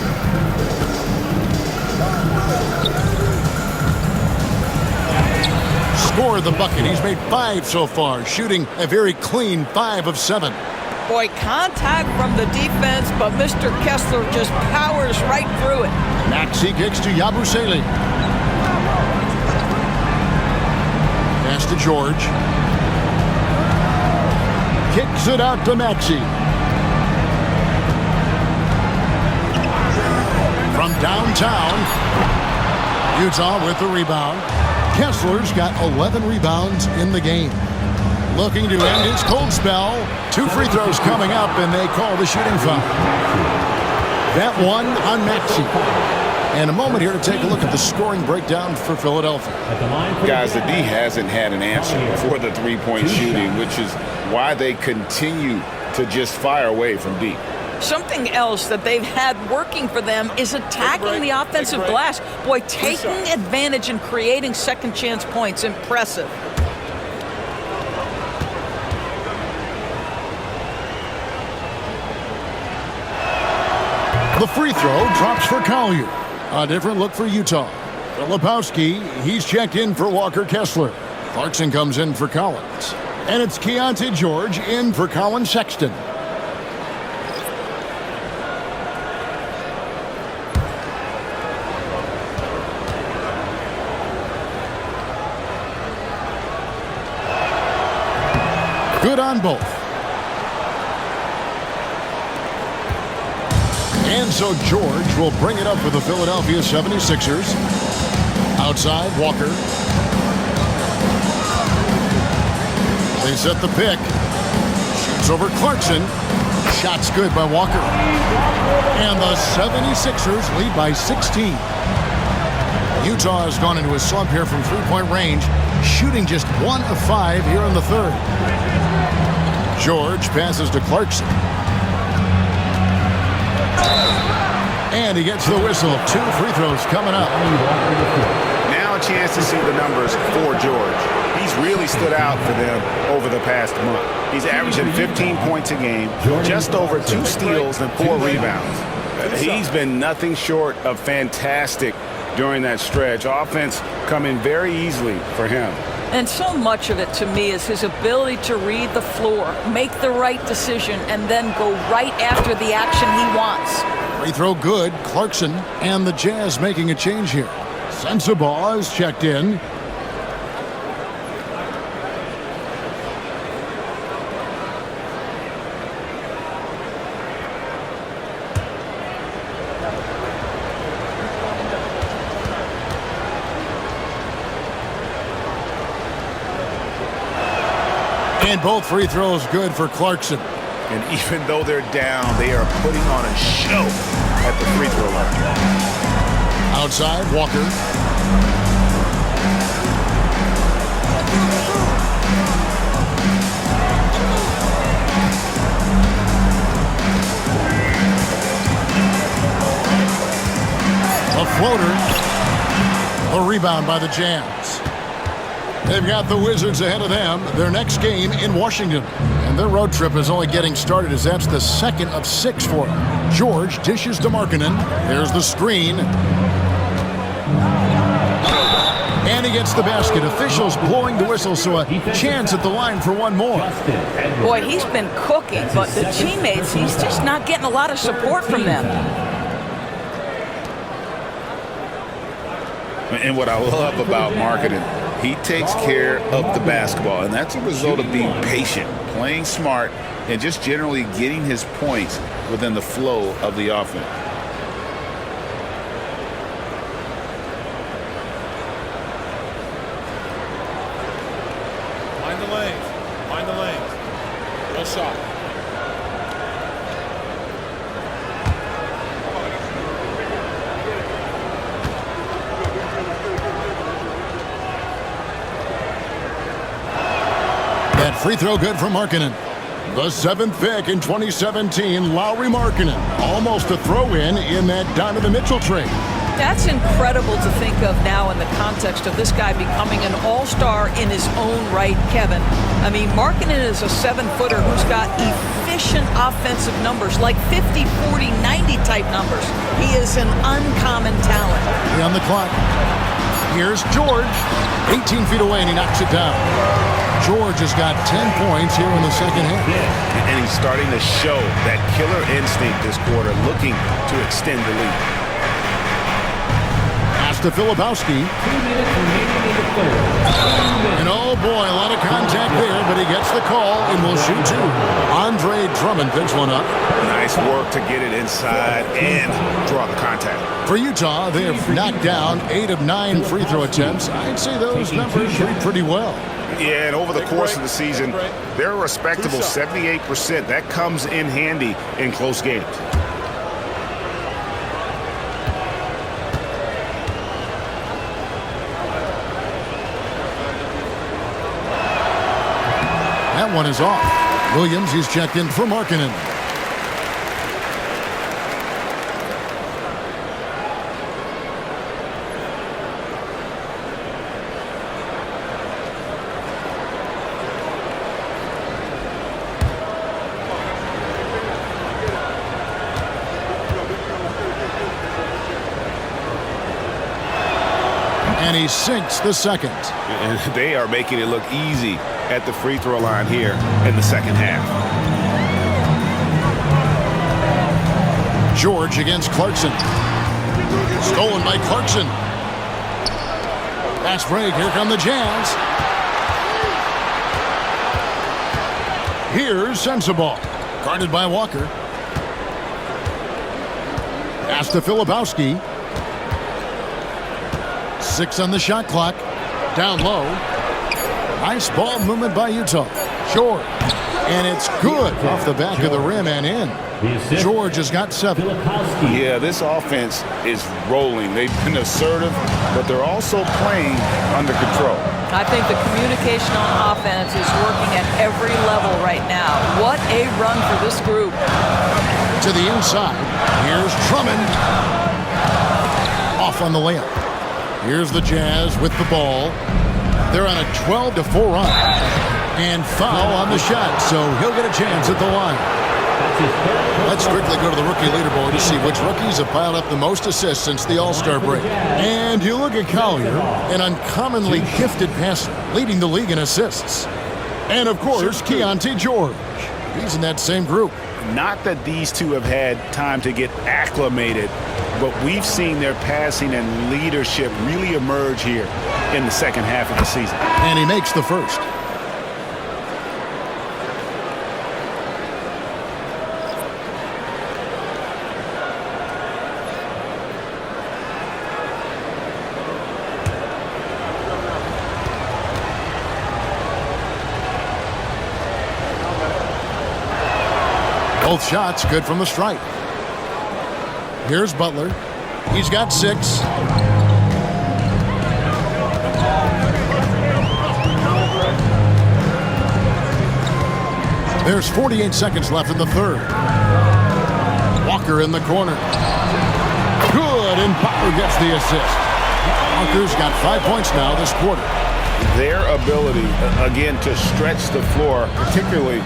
Scored the bucket. He's made 5 so far, shooting a very clean 5 of 7. Boy, contact from the defense, but Mr. Kessler just powers right through it. Maxey kicks to Yabusele. Pass to George. Kicks it out to Maxey. From downtown, Utah with the rebound. Kessler's got 11 rebounds in the game. Looking to end his cold spell. 2 free throws coming up, and they call the shooting foul. That one on Maxey. And a moment here to take a look at the scoring breakdown for Philadelphia. Guys, the D hasn't had an answer for the three-point shooting, which is why they continue to just fire away from deep. Something else that they've had working for them is attacking the offensive glass. Boy, taking advantage and creating second chance points. Impressive. The free throw drops for Collier. A different look for Utah. Filipowski, he's checked in for Walker Kessler. Clarkson comes in for Collins. And it's Keontae George in for Colin Sexton. Good on both. And so George will bring it up for the Philadelphia 76ers. Outside, Walker. They set the pick. Shoots over Clarkson. Shot's good by Walker. And the 76ers lead by 16. Utah has gone into a slump here from three-point range, shooting just 1 of 5 here in the third. George passes to Clarkson. And he gets the whistle. 2 free throws coming up. Now a chance to see the numbers for George. He's really stood out for them over the past month. He's averaging 15 points a game, just over 2 steals and 4 rebounds. He's been nothing short of fantastic during that stretch. Offense coming very easily for him. And so much of it, to me, is his ability to read the floor, make the right decision, and then go right after the action he wants. Free throw good. Clarkson and the Jazz making a change here. Sensabaugh is checked in. And both free throws good for Clarkson. And even though they're down, they are putting on a show at the free throw line. Outside, Walker. floater. A rebound by the Jazz. They've got the Wizards ahead of them. Their next game in Washington. And their road trip is only getting started as that's the second of 6 for them. George dishes to Markkanen. There's the screen. And he gets the basket. Officials blowing the whistle, so a chance at the line for one more. Boy, he's been cooking, but the teammates, he's just not getting a lot of support from them. And what I love about Markkanen, he takes care of the basketball, and that's a result of being patient, playing smart, and just generally getting his points within the flow of the offense. Find the lanes. Find the lanes. No shot. That free throw good for Markkanen. The 7th pick in 2017, Lauri Markkanen. Almost a throw-in that Donovan Mitchell trade. That's incredible to think of now in the context of this guy becoming an all-star in his own right, Kevin. I mean, Markkanen is a 7-footer who's got efficient offensive numbers, like 50, 40, 90 type numbers. He is an uncommon talent. On the clock. Here's George. 18 feet away, and he knocks it down. George has got 10 points here in the second half. And he's starting to show that killer instinct this quarter, looking to extend the lead. Pass to Filipowski. 2 minutes remaining in the third. And oh boy, a lot of contact there, but he gets the call and will shoot 2. Andre Drummond picks one up. Nice work to get it inside and draw the contact. For Utah, they have knocked down 8 of 9 free throw attempts. I'd say those numbers read pretty well. Yeah, and over the course of the season, they're a respectable 78%. That comes in handy in close games. That one is off. Williams is checked in for Markkanen. And he sinks the second. And they are making it look easy at the free throw line here in the second half. George against Clarkson. Stolen by Clarkson. Fast break. Here come the Jazz. Here's Sensabaugh. Guarded by Walker. Pass to Filipowski. 6 on the shot clock. Down low. Nice ball movement by Utah. George. And it's good off the back of the rim and in. George has got 7. Yeah, this offense is rolling. They've been assertive, but they're also playing under control. I think the communication on offense is working at every level right now. What a run for this group. To the inside. Here's Drummond. Off on the layup. Here's the Jazz with the ball. They're on a 12-4 run. And foul on the shot, so he'll get a chance at the line. Let's quickly go to the rookie leaderboard to see which rookies have piled up the most assists since the All-Star break. And you look at Collier, an uncommonly gifted passer, leading the league in assists. And, of course, Keontae George. He's in that same group. Not that these two have had time to get acclimated, but we've seen their passing and leadership really emerge here in the second half of the season. And he makes the first. Both shots good from the stripe. Here's Butler. He's got 6. There's 48 seconds left in the third. Walker in the corner. Good, and Butler gets the assist. Walker's got 5 points now this quarter. Their ability, again, to stretch the floor, particularly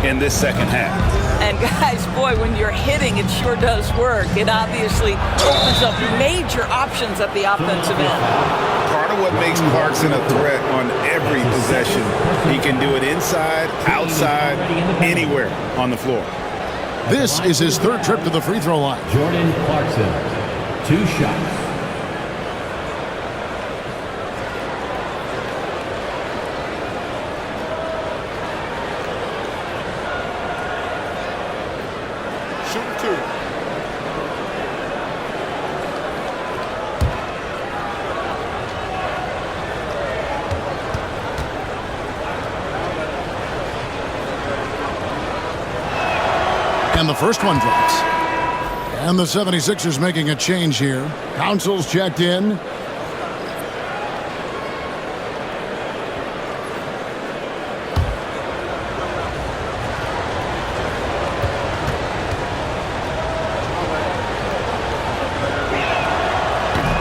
in this second half. And guys, boy, when you're hitting, it sure does work. It obviously opens up major options at the offensive end. Part of what makes Clarkson a threat on every possession, he can do it inside, outside, anywhere on the floor. This is his third trip to the free throw line. Jordan Clarkson, 2 shots. And the first one drops. And the 76ers making a change here. Council's checked in.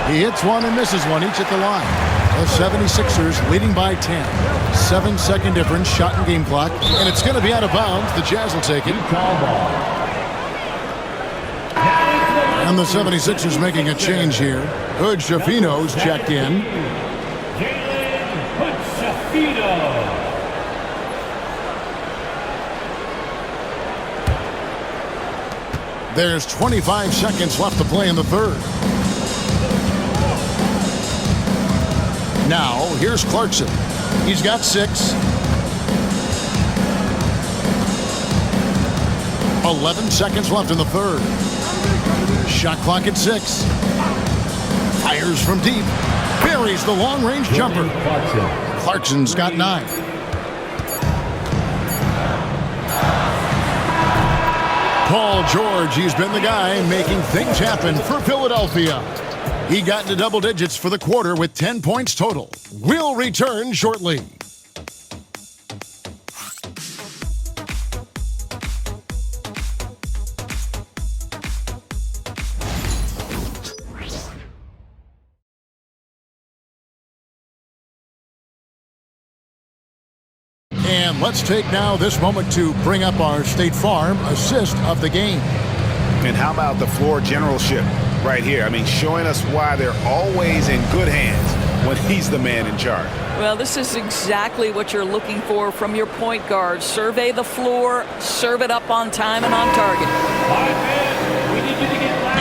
He hits one and misses one, each at the line. The 76ers leading by 10. 7-second difference, shot and game clock. And it's going to be out of bounds. The Jazz will take it. And the 76ers making a change here. Hood Schifino's checked in. There's 25 seconds left to play in the third. Now, here's Clarkson. He's got 6. 11 seconds left in the third. Shot clock at 6. Fires from deep. Buries the long-range jumper. Clarkson's got 9. Paul George, he's been the guy making things happen for Philadelphia. He got into double digits for the quarter with 10 points total. We'll return shortly. And let's take now this moment to bring up our State Farm assist of the game. And how about the floor generalship right here? I mean, showing us why they're always in good hands when he's the man in charge. Well, this is exactly what you're looking for from your point guard. Survey the floor, serve it up on time and on target.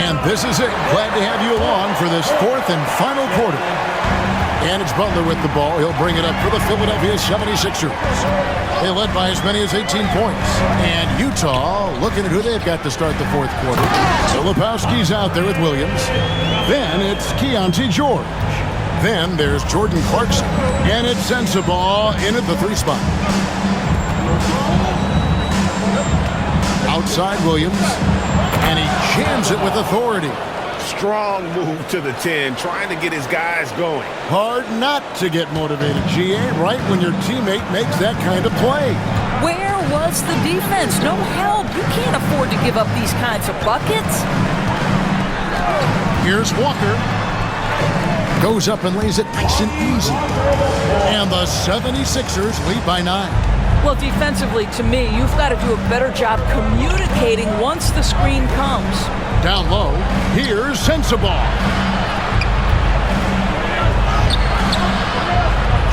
And this is it. Glad to have you along for this fourth and final quarter. And it's Butler with the ball. He'll bring it up for the Philadelphia 76ers. They led by as many as 18 points. And Utah looking at who they've got to start the fourth quarter. So Lepowski's out there with Williams. Then it's Keontae George. Then there's Jordan Clarkson. And it's Sensabaugh in at the 3 spot. Outside Williams. And he jams it with authority. Strong move to the 10, trying to get his guys going. Hard not to get motivated, GA, right when your teammate makes that kind of play. Where was the defense? No help. You can't afford to give up these kinds of buckets. Here's Walker. Goes up and lays it nice and easy. And the 76ers lead by 9. Well, defensively, to me, you've got to do a better job communicating once the screen comes. Down low, here's Sensabaugh.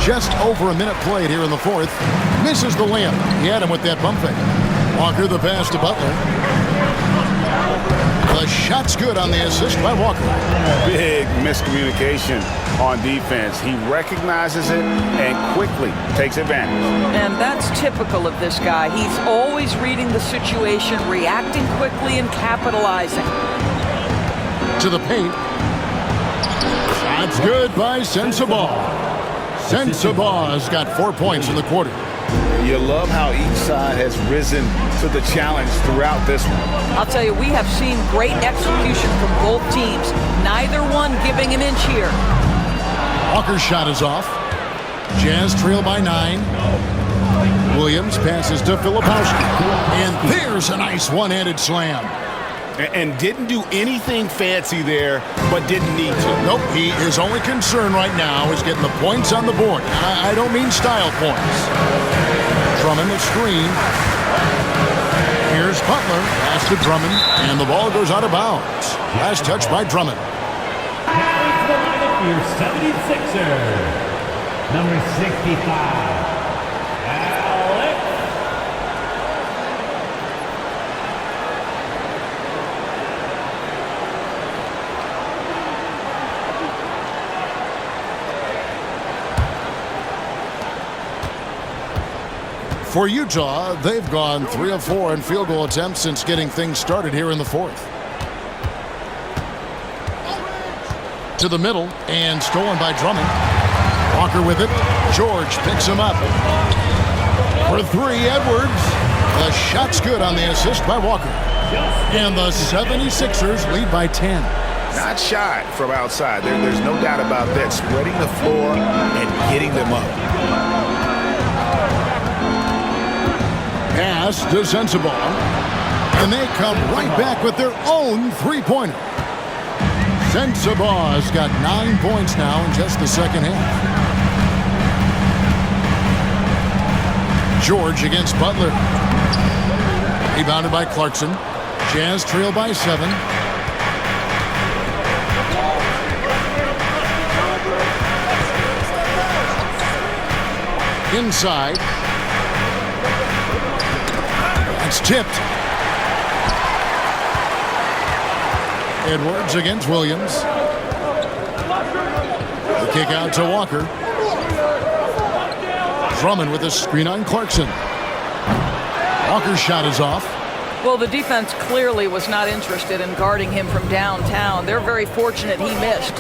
Just over a minute played here in the fourth. Misses the layup. He had him with that bump fake. Walker the pass to Butler. The shot's good on the assist by Walker. Big miscommunication on defense. He recognizes it and quickly takes advantage. And that's typical of this guy. He's always reading the situation, reacting quickly, and capitalizing. To the paint. Shot's good by Sensabaugh. Sensabaugh's got 4 points in the quarter. You love how each side has risen to the challenge throughout this one. I'll tell you, we have seen great execution from both teams. Neither one giving an inch here. Walker's shot is off. Jazz trail by 9. Williams passes to Filipowski. And there's a nice one-handed slam. And didn't do anything fancy there, but didn't need to. Nope, his only concern right now is getting the points on the board. I don't mean style points. Drummond the screen. Here's Butler. Pass to Drummond, and the ball goes out of bounds. Last touch by Drummond. Your 76er, number 65. For Utah, they've gone 3 of 4 in field goal attempts since getting things started here in the fourth. To the middle, and stolen by Drummond. Walker with it. George picks him up. For 3, Edwards. The shot's good on the assist by Walker. And the 76ers lead by 10. Not shy from outside. There's no doubt about that. Spreading the floor and getting them up. Pass to Sensabaugh. And they come right back with their own three-pointer. Sensabaugh's got 9 points now in just the second half. George against Butler. Rebounded by Clarkson. Jazz trail by 7. Inside. It's tipped. Edwards against Williams. The kick out to Walker. Drummond with a screen on Clarkson. Walker's shot is off. Well, the defense clearly was not interested in guarding him from downtown. They're very fortunate he missed.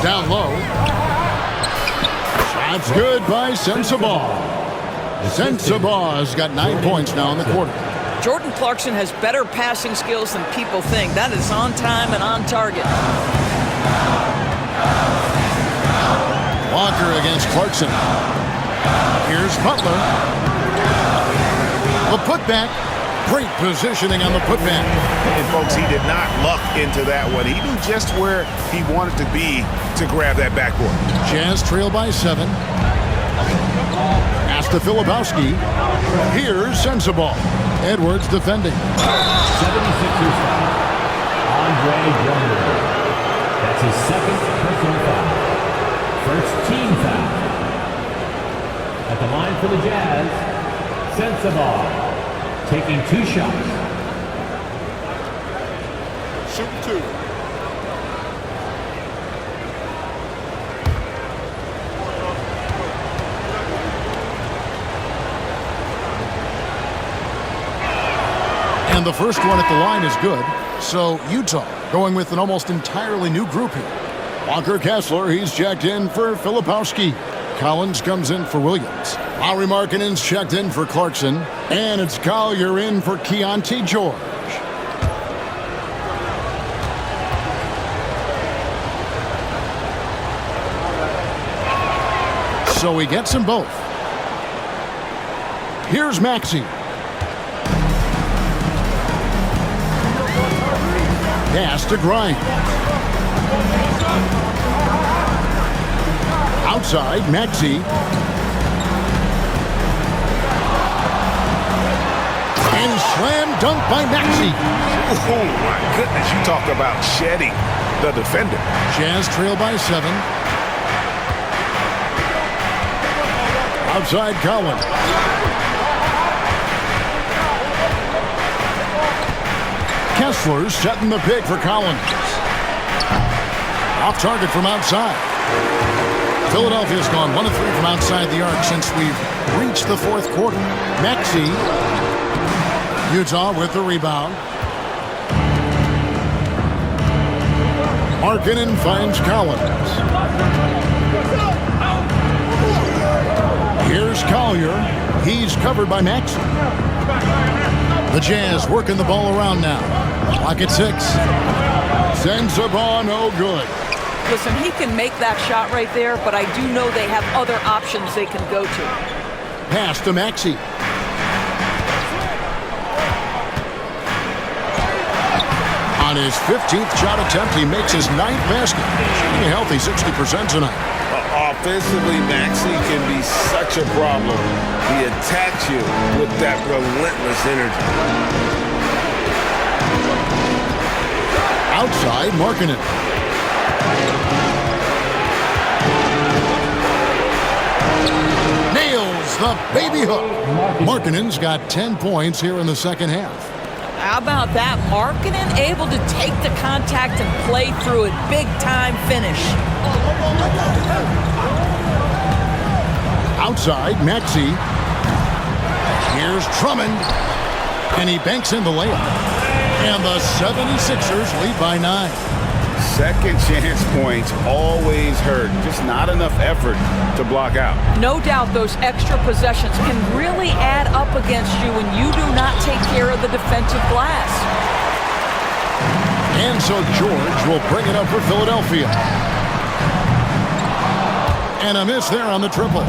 Down low. Shot's good by Sensabaugh. Sensabaugh's got 9 points now in the quarter. Jordan Clarkson has better passing skills than people think. That is on time and on target. Walker against Clarkson. Here's Butler. The putback. Great positioning on the putback. And folks, he did not luck into that one. He knew just where he wanted to be to grab that backboard. Jazz trail by 7. Pass to Filipowski. Here's Sensabaugh. Edwards defending. 76ers foul. Andre Drummond. That's his second personal foul. First team foul. At the line for the Jazz, Sensabaugh taking 2 shots. Shoot 2. And the first one at the line is good. So Utah going with an almost entirely new group here. Walker Kessler, he's checked in for Filipowski. Collins comes in for Williams. Lauri Markkanen's checked in for Clarkson. And it's Collier in for Keontae George. So he gets them both. Here's Maxey. Pass to Grimes. Outside, Maxey. And slam dunk by Maxey. Oh, my goodness. You talk about shedding the defender. Jazz trail by 7. Outside, Collins. Kessler setting the pick for Collins. Off target from outside. Philadelphia's gone 1 of 3 from outside the arc since we've reached the fourth quarter. Maxey. Utah with the rebound. Markkanen finds Collins. Here's Collier. He's covered by Maxey. The Jazz working the ball around now. Clock at 6. Sensabaugh no good. Listen, he can make that shot right there, but I do know they have other options they can go to. Pass to Maxey. On his 15th shot attempt, he makes his 9th basket. Shooting a healthy 60% tonight. Offensively, Maxey can be such a problem. He attacks you with that relentless energy. Outside, Markkanen. Nails the baby hook. Markkanen's got 10 points here in the second half. How about that? Markkanen able to take the contact and play through it. Big time finish. Outside, Maxey. Here's Drummond. And he banks in the layup. And the 76ers lead by 9. Second chance points always hurt. Just not enough effort to block out. No doubt those extra possessions can really add up against you when you do not take care of the defensive glass. And so George will bring it up for Philadelphia. And a miss there on the triple.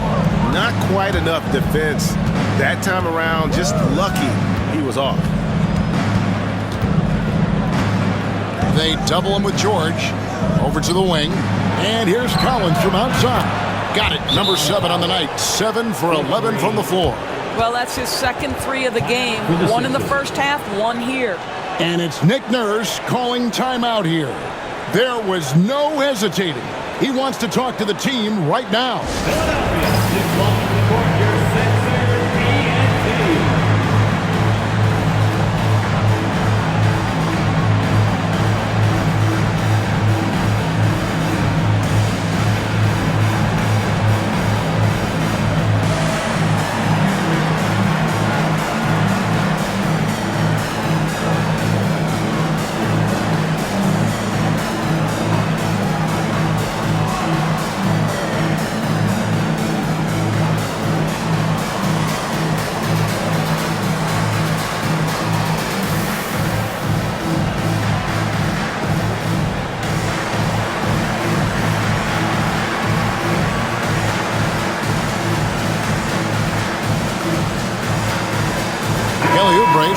Not quite enough defense. That time around, just lucky he was off. They double him with George. Over to the wing. And here's Collins from outside. Got it. Number 7 on the night. 7 for 11 from the floor. Well, that's his second 3 of the game. 1 in the first half, 1 here. And it's Nick Nurse calling timeout here. There was no hesitating. He wants to talk to the team right now.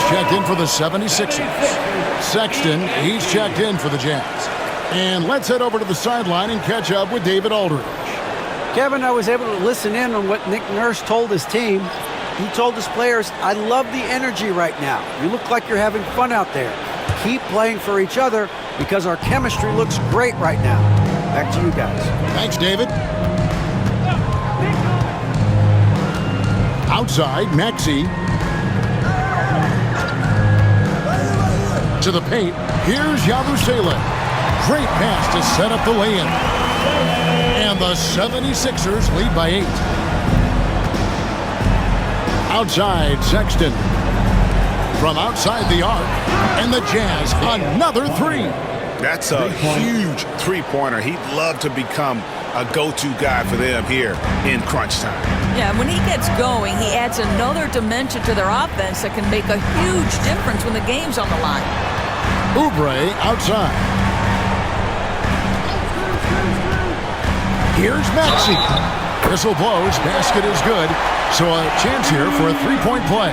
Checked in for the 76ers. Sexton, he's checked in for the Jazz. And let's head over to the sideline and catch up with David Aldridge. Kevin, I was able to listen in on what Nick Nurse told his team. He told his players, I love the energy right now. You look like you're having fun out there. Keep playing for each other because our chemistry looks great right now. Back to you guys. Thanks, David. Outside, Maxey. To the paint, here's Yabusele. Great pass to set up the lay-in. And the 76ers lead by 8. Outside, Sexton. From outside the arc. And the Jazz, another 3. That's a huge three-pointer. He'd love to become a go-to guy for them here in crunch time. Yeah, when he gets going, he adds another dimension to their offense that can make a huge difference when the game's on the line. Oubre outside. Here's Maxey. Whistle blows. Basket is good. So a chance here for a three-point play.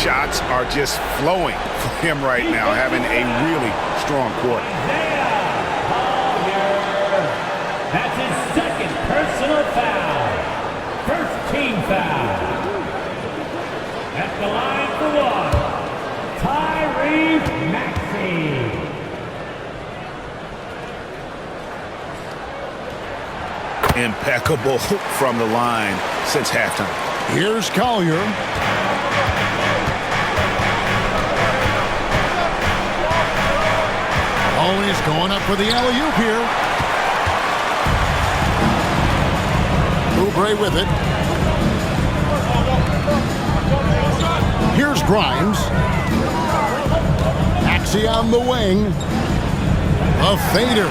Shots are just flowing for him right now, having a really strong quarter. That's his second personal foul. First team foul. At the line for 1, Tyrese Maxey. Impeccable from the line since halftime. Here's Collier. Oh, he's going up for the alley-oop here. Oubre with it. Here's Grimes. Maxey on the wing. A fader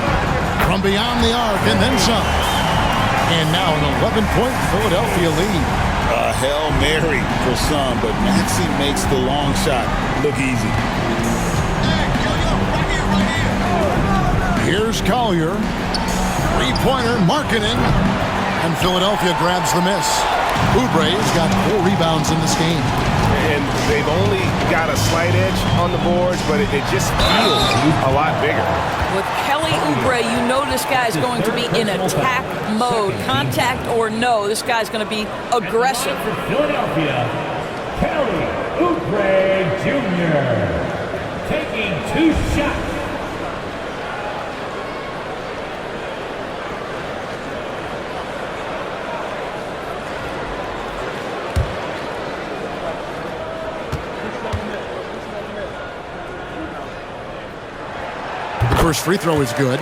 from beyond the arc and then some. And now an 11-point Philadelphia lead. A Hail Mary for some, but Maxey makes the long shot look easy. Here's Collier. Three-pointer, Markkanen. And Philadelphia grabs the miss. Oubre's got 4 rebounds in this game. and they've only got a slight edge on the boards, but it just feels a lot bigger. With Kelly Oubre, you know this guy's going to be in attack mode. Contact or no, this guy's going to be aggressive. For Philadelphia, Kelly Oubre Jr. taking 2 shots. First free throw is good.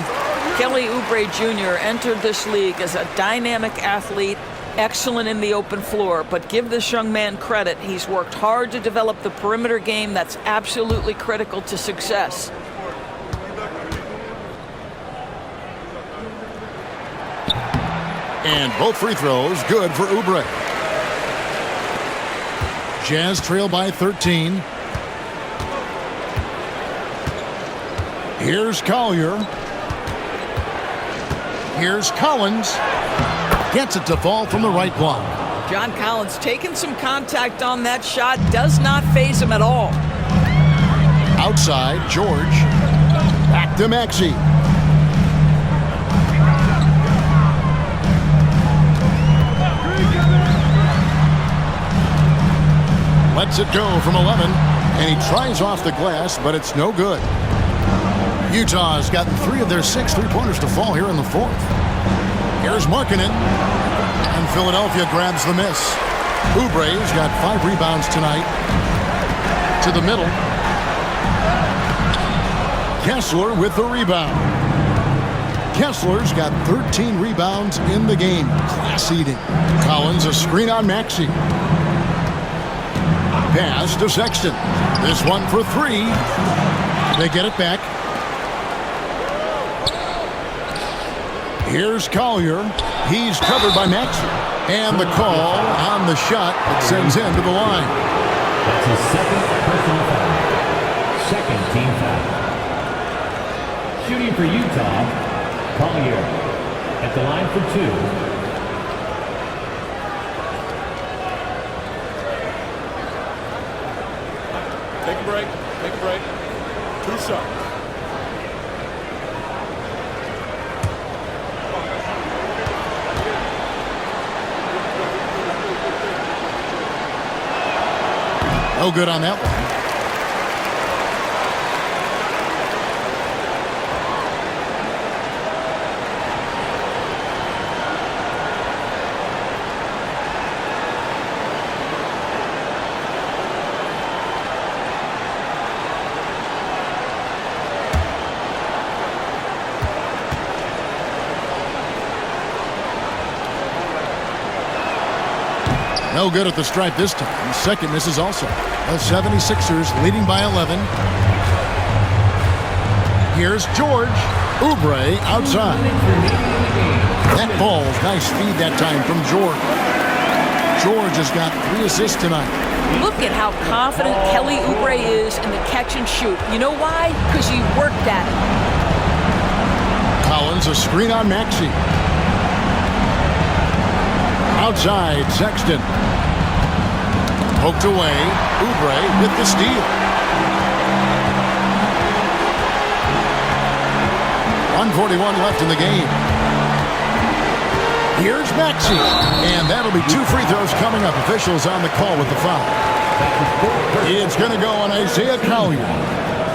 Kelly Oubre Jr. entered this league as a dynamic athlete, excellent in the open floor, but give this young man credit. He's worked hard to develop the perimeter game that's absolutely critical to success. And both free throws good for Oubre. Jazz trail by 13. Here's Collier. Here's Collins. Gets it to fall from the right block. John Collins taking some contact on that shot. Does not faze him at all. Outside, George. Back to Maxey. Lets it go from 11. And he tries off the glass, but it's no good. Utah's gotten 3 of their 6 three-pointers to fall here in the 4th. Here's Markkanen. And Philadelphia grabs the miss. Oubre's got 5 rebounds tonight. To the middle. Kessler with the rebound. Kessler's got 13 rebounds in the game. Class eating. Collins a screen on Maxey. Pass to Sexton. This one for 3. They get it back. Here's Collier. He's covered by Maxey. And the call on the shot that sends him to the line. That's his second personal foul. Second team foul. Shooting for Utah, Collier at the line for 2. Take a break. Take a break. 2 shots. No good on that one. No good at the stripe this time. Second misses also. The 76ers leading by 11. Here's George. Oubre outside. That ball's nice speed that time from George. George has got 3 assists tonight. Look at how confident Kelly Oubre is in the catch and shoot. You know why? Because he worked at it. Collins a screen on Maxey. Outside, Sexton. Poked away. Oubre with the steal. 1:41 left in the game. Here's Maxey. And that'll be 2 free throws coming up. Officials on the call with the foul. It's going to go on Isaiah Collier.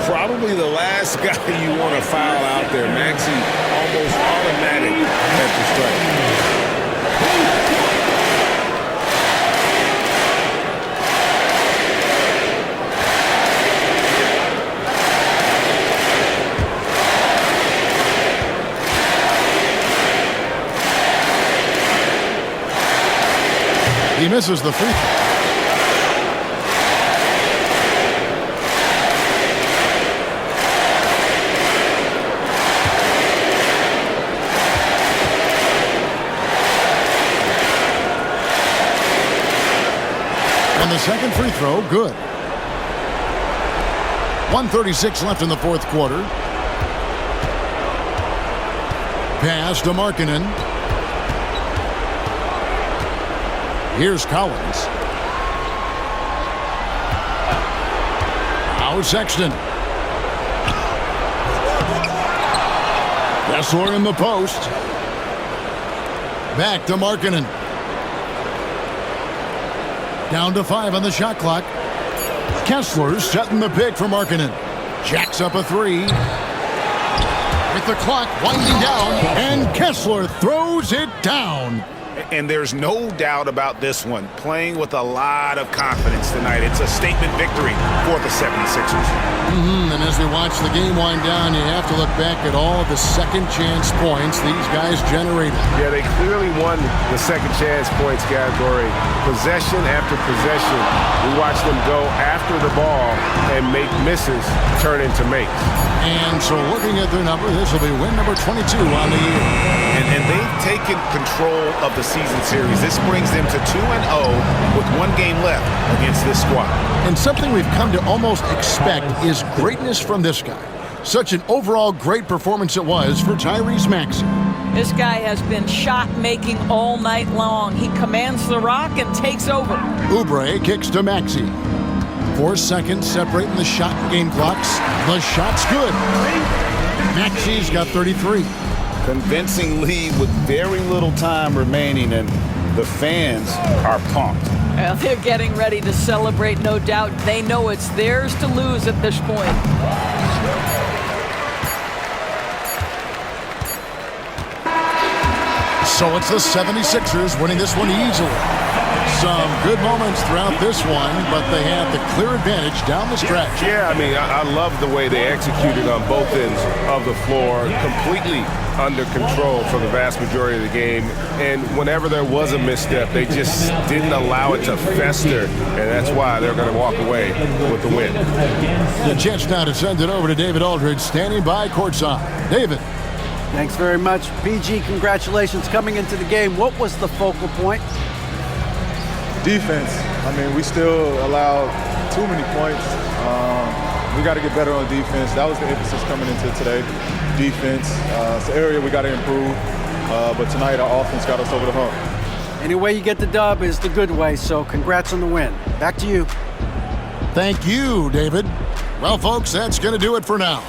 Probably the last guy you want to foul out there. Maxey almost automatic at the strike. He misses the free throw. And the second free throw, good. 1:36 left in the 4th quarter. Pass to Markkanen. Here's Collins. Now Sexton. Kessler in the post. Back to Markkanen. Down to 5 on the shot clock. Kessler setting the pick for Markkanen. Jacks up a 3. With the clock winding down, and Kessler throws it down. And there's no doubt about this one. Playing with a lot of confidence tonight. It's a statement victory for the 76ers. And as we watch the game wind down, you have to look back at all the second chance points these guys generated. Yeah, they clearly won the second chance points category. Possession after possession. We watched them go after the ball and make misses turn into makes. And so looking at their number, this will be win number 22 on the year. And they've taken control of the season series. This brings them to 2-0 with 1 game left against this squad. And something we've come to almost expect is greatness from this guy. Such an overall great performance it was for Tyrese Maxey. This guy has been shot-making all night long. He commands the rock and takes over. Oubre kicks to Maxey. 4 seconds separating the shot and game clocks. The shot's good. Maxey's got 33. Convincing lead with very little time remaining, and the fans are pumped. Well, they're getting ready to celebrate, no doubt. They know it's theirs to lose at this point. So it's the 76ers winning this one easily. Some good moments throughout this one, but they had the clear advantage down the stretch. Yeah, I mean, I love the way they executed on both ends of the floor, completely under control for the vast majority of the game. And whenever there was a misstep, they just didn't allow it to fester, and that's why they're going to walk away with the win. The chance now to send it over to David Aldridge, standing by courtside. David. Thanks very much. PG, congratulations coming into the game. What was the focal point? Defense. I mean, we still allow too many points. We got to get better on defense. That was the emphasis coming into today. Defense. It's an area we got to improve. But tonight, our offense got us over the hump. Any way you get the dub is the good way, so congrats on the win. Back to you. Thank you, David. Well, folks, that's going to do it for now.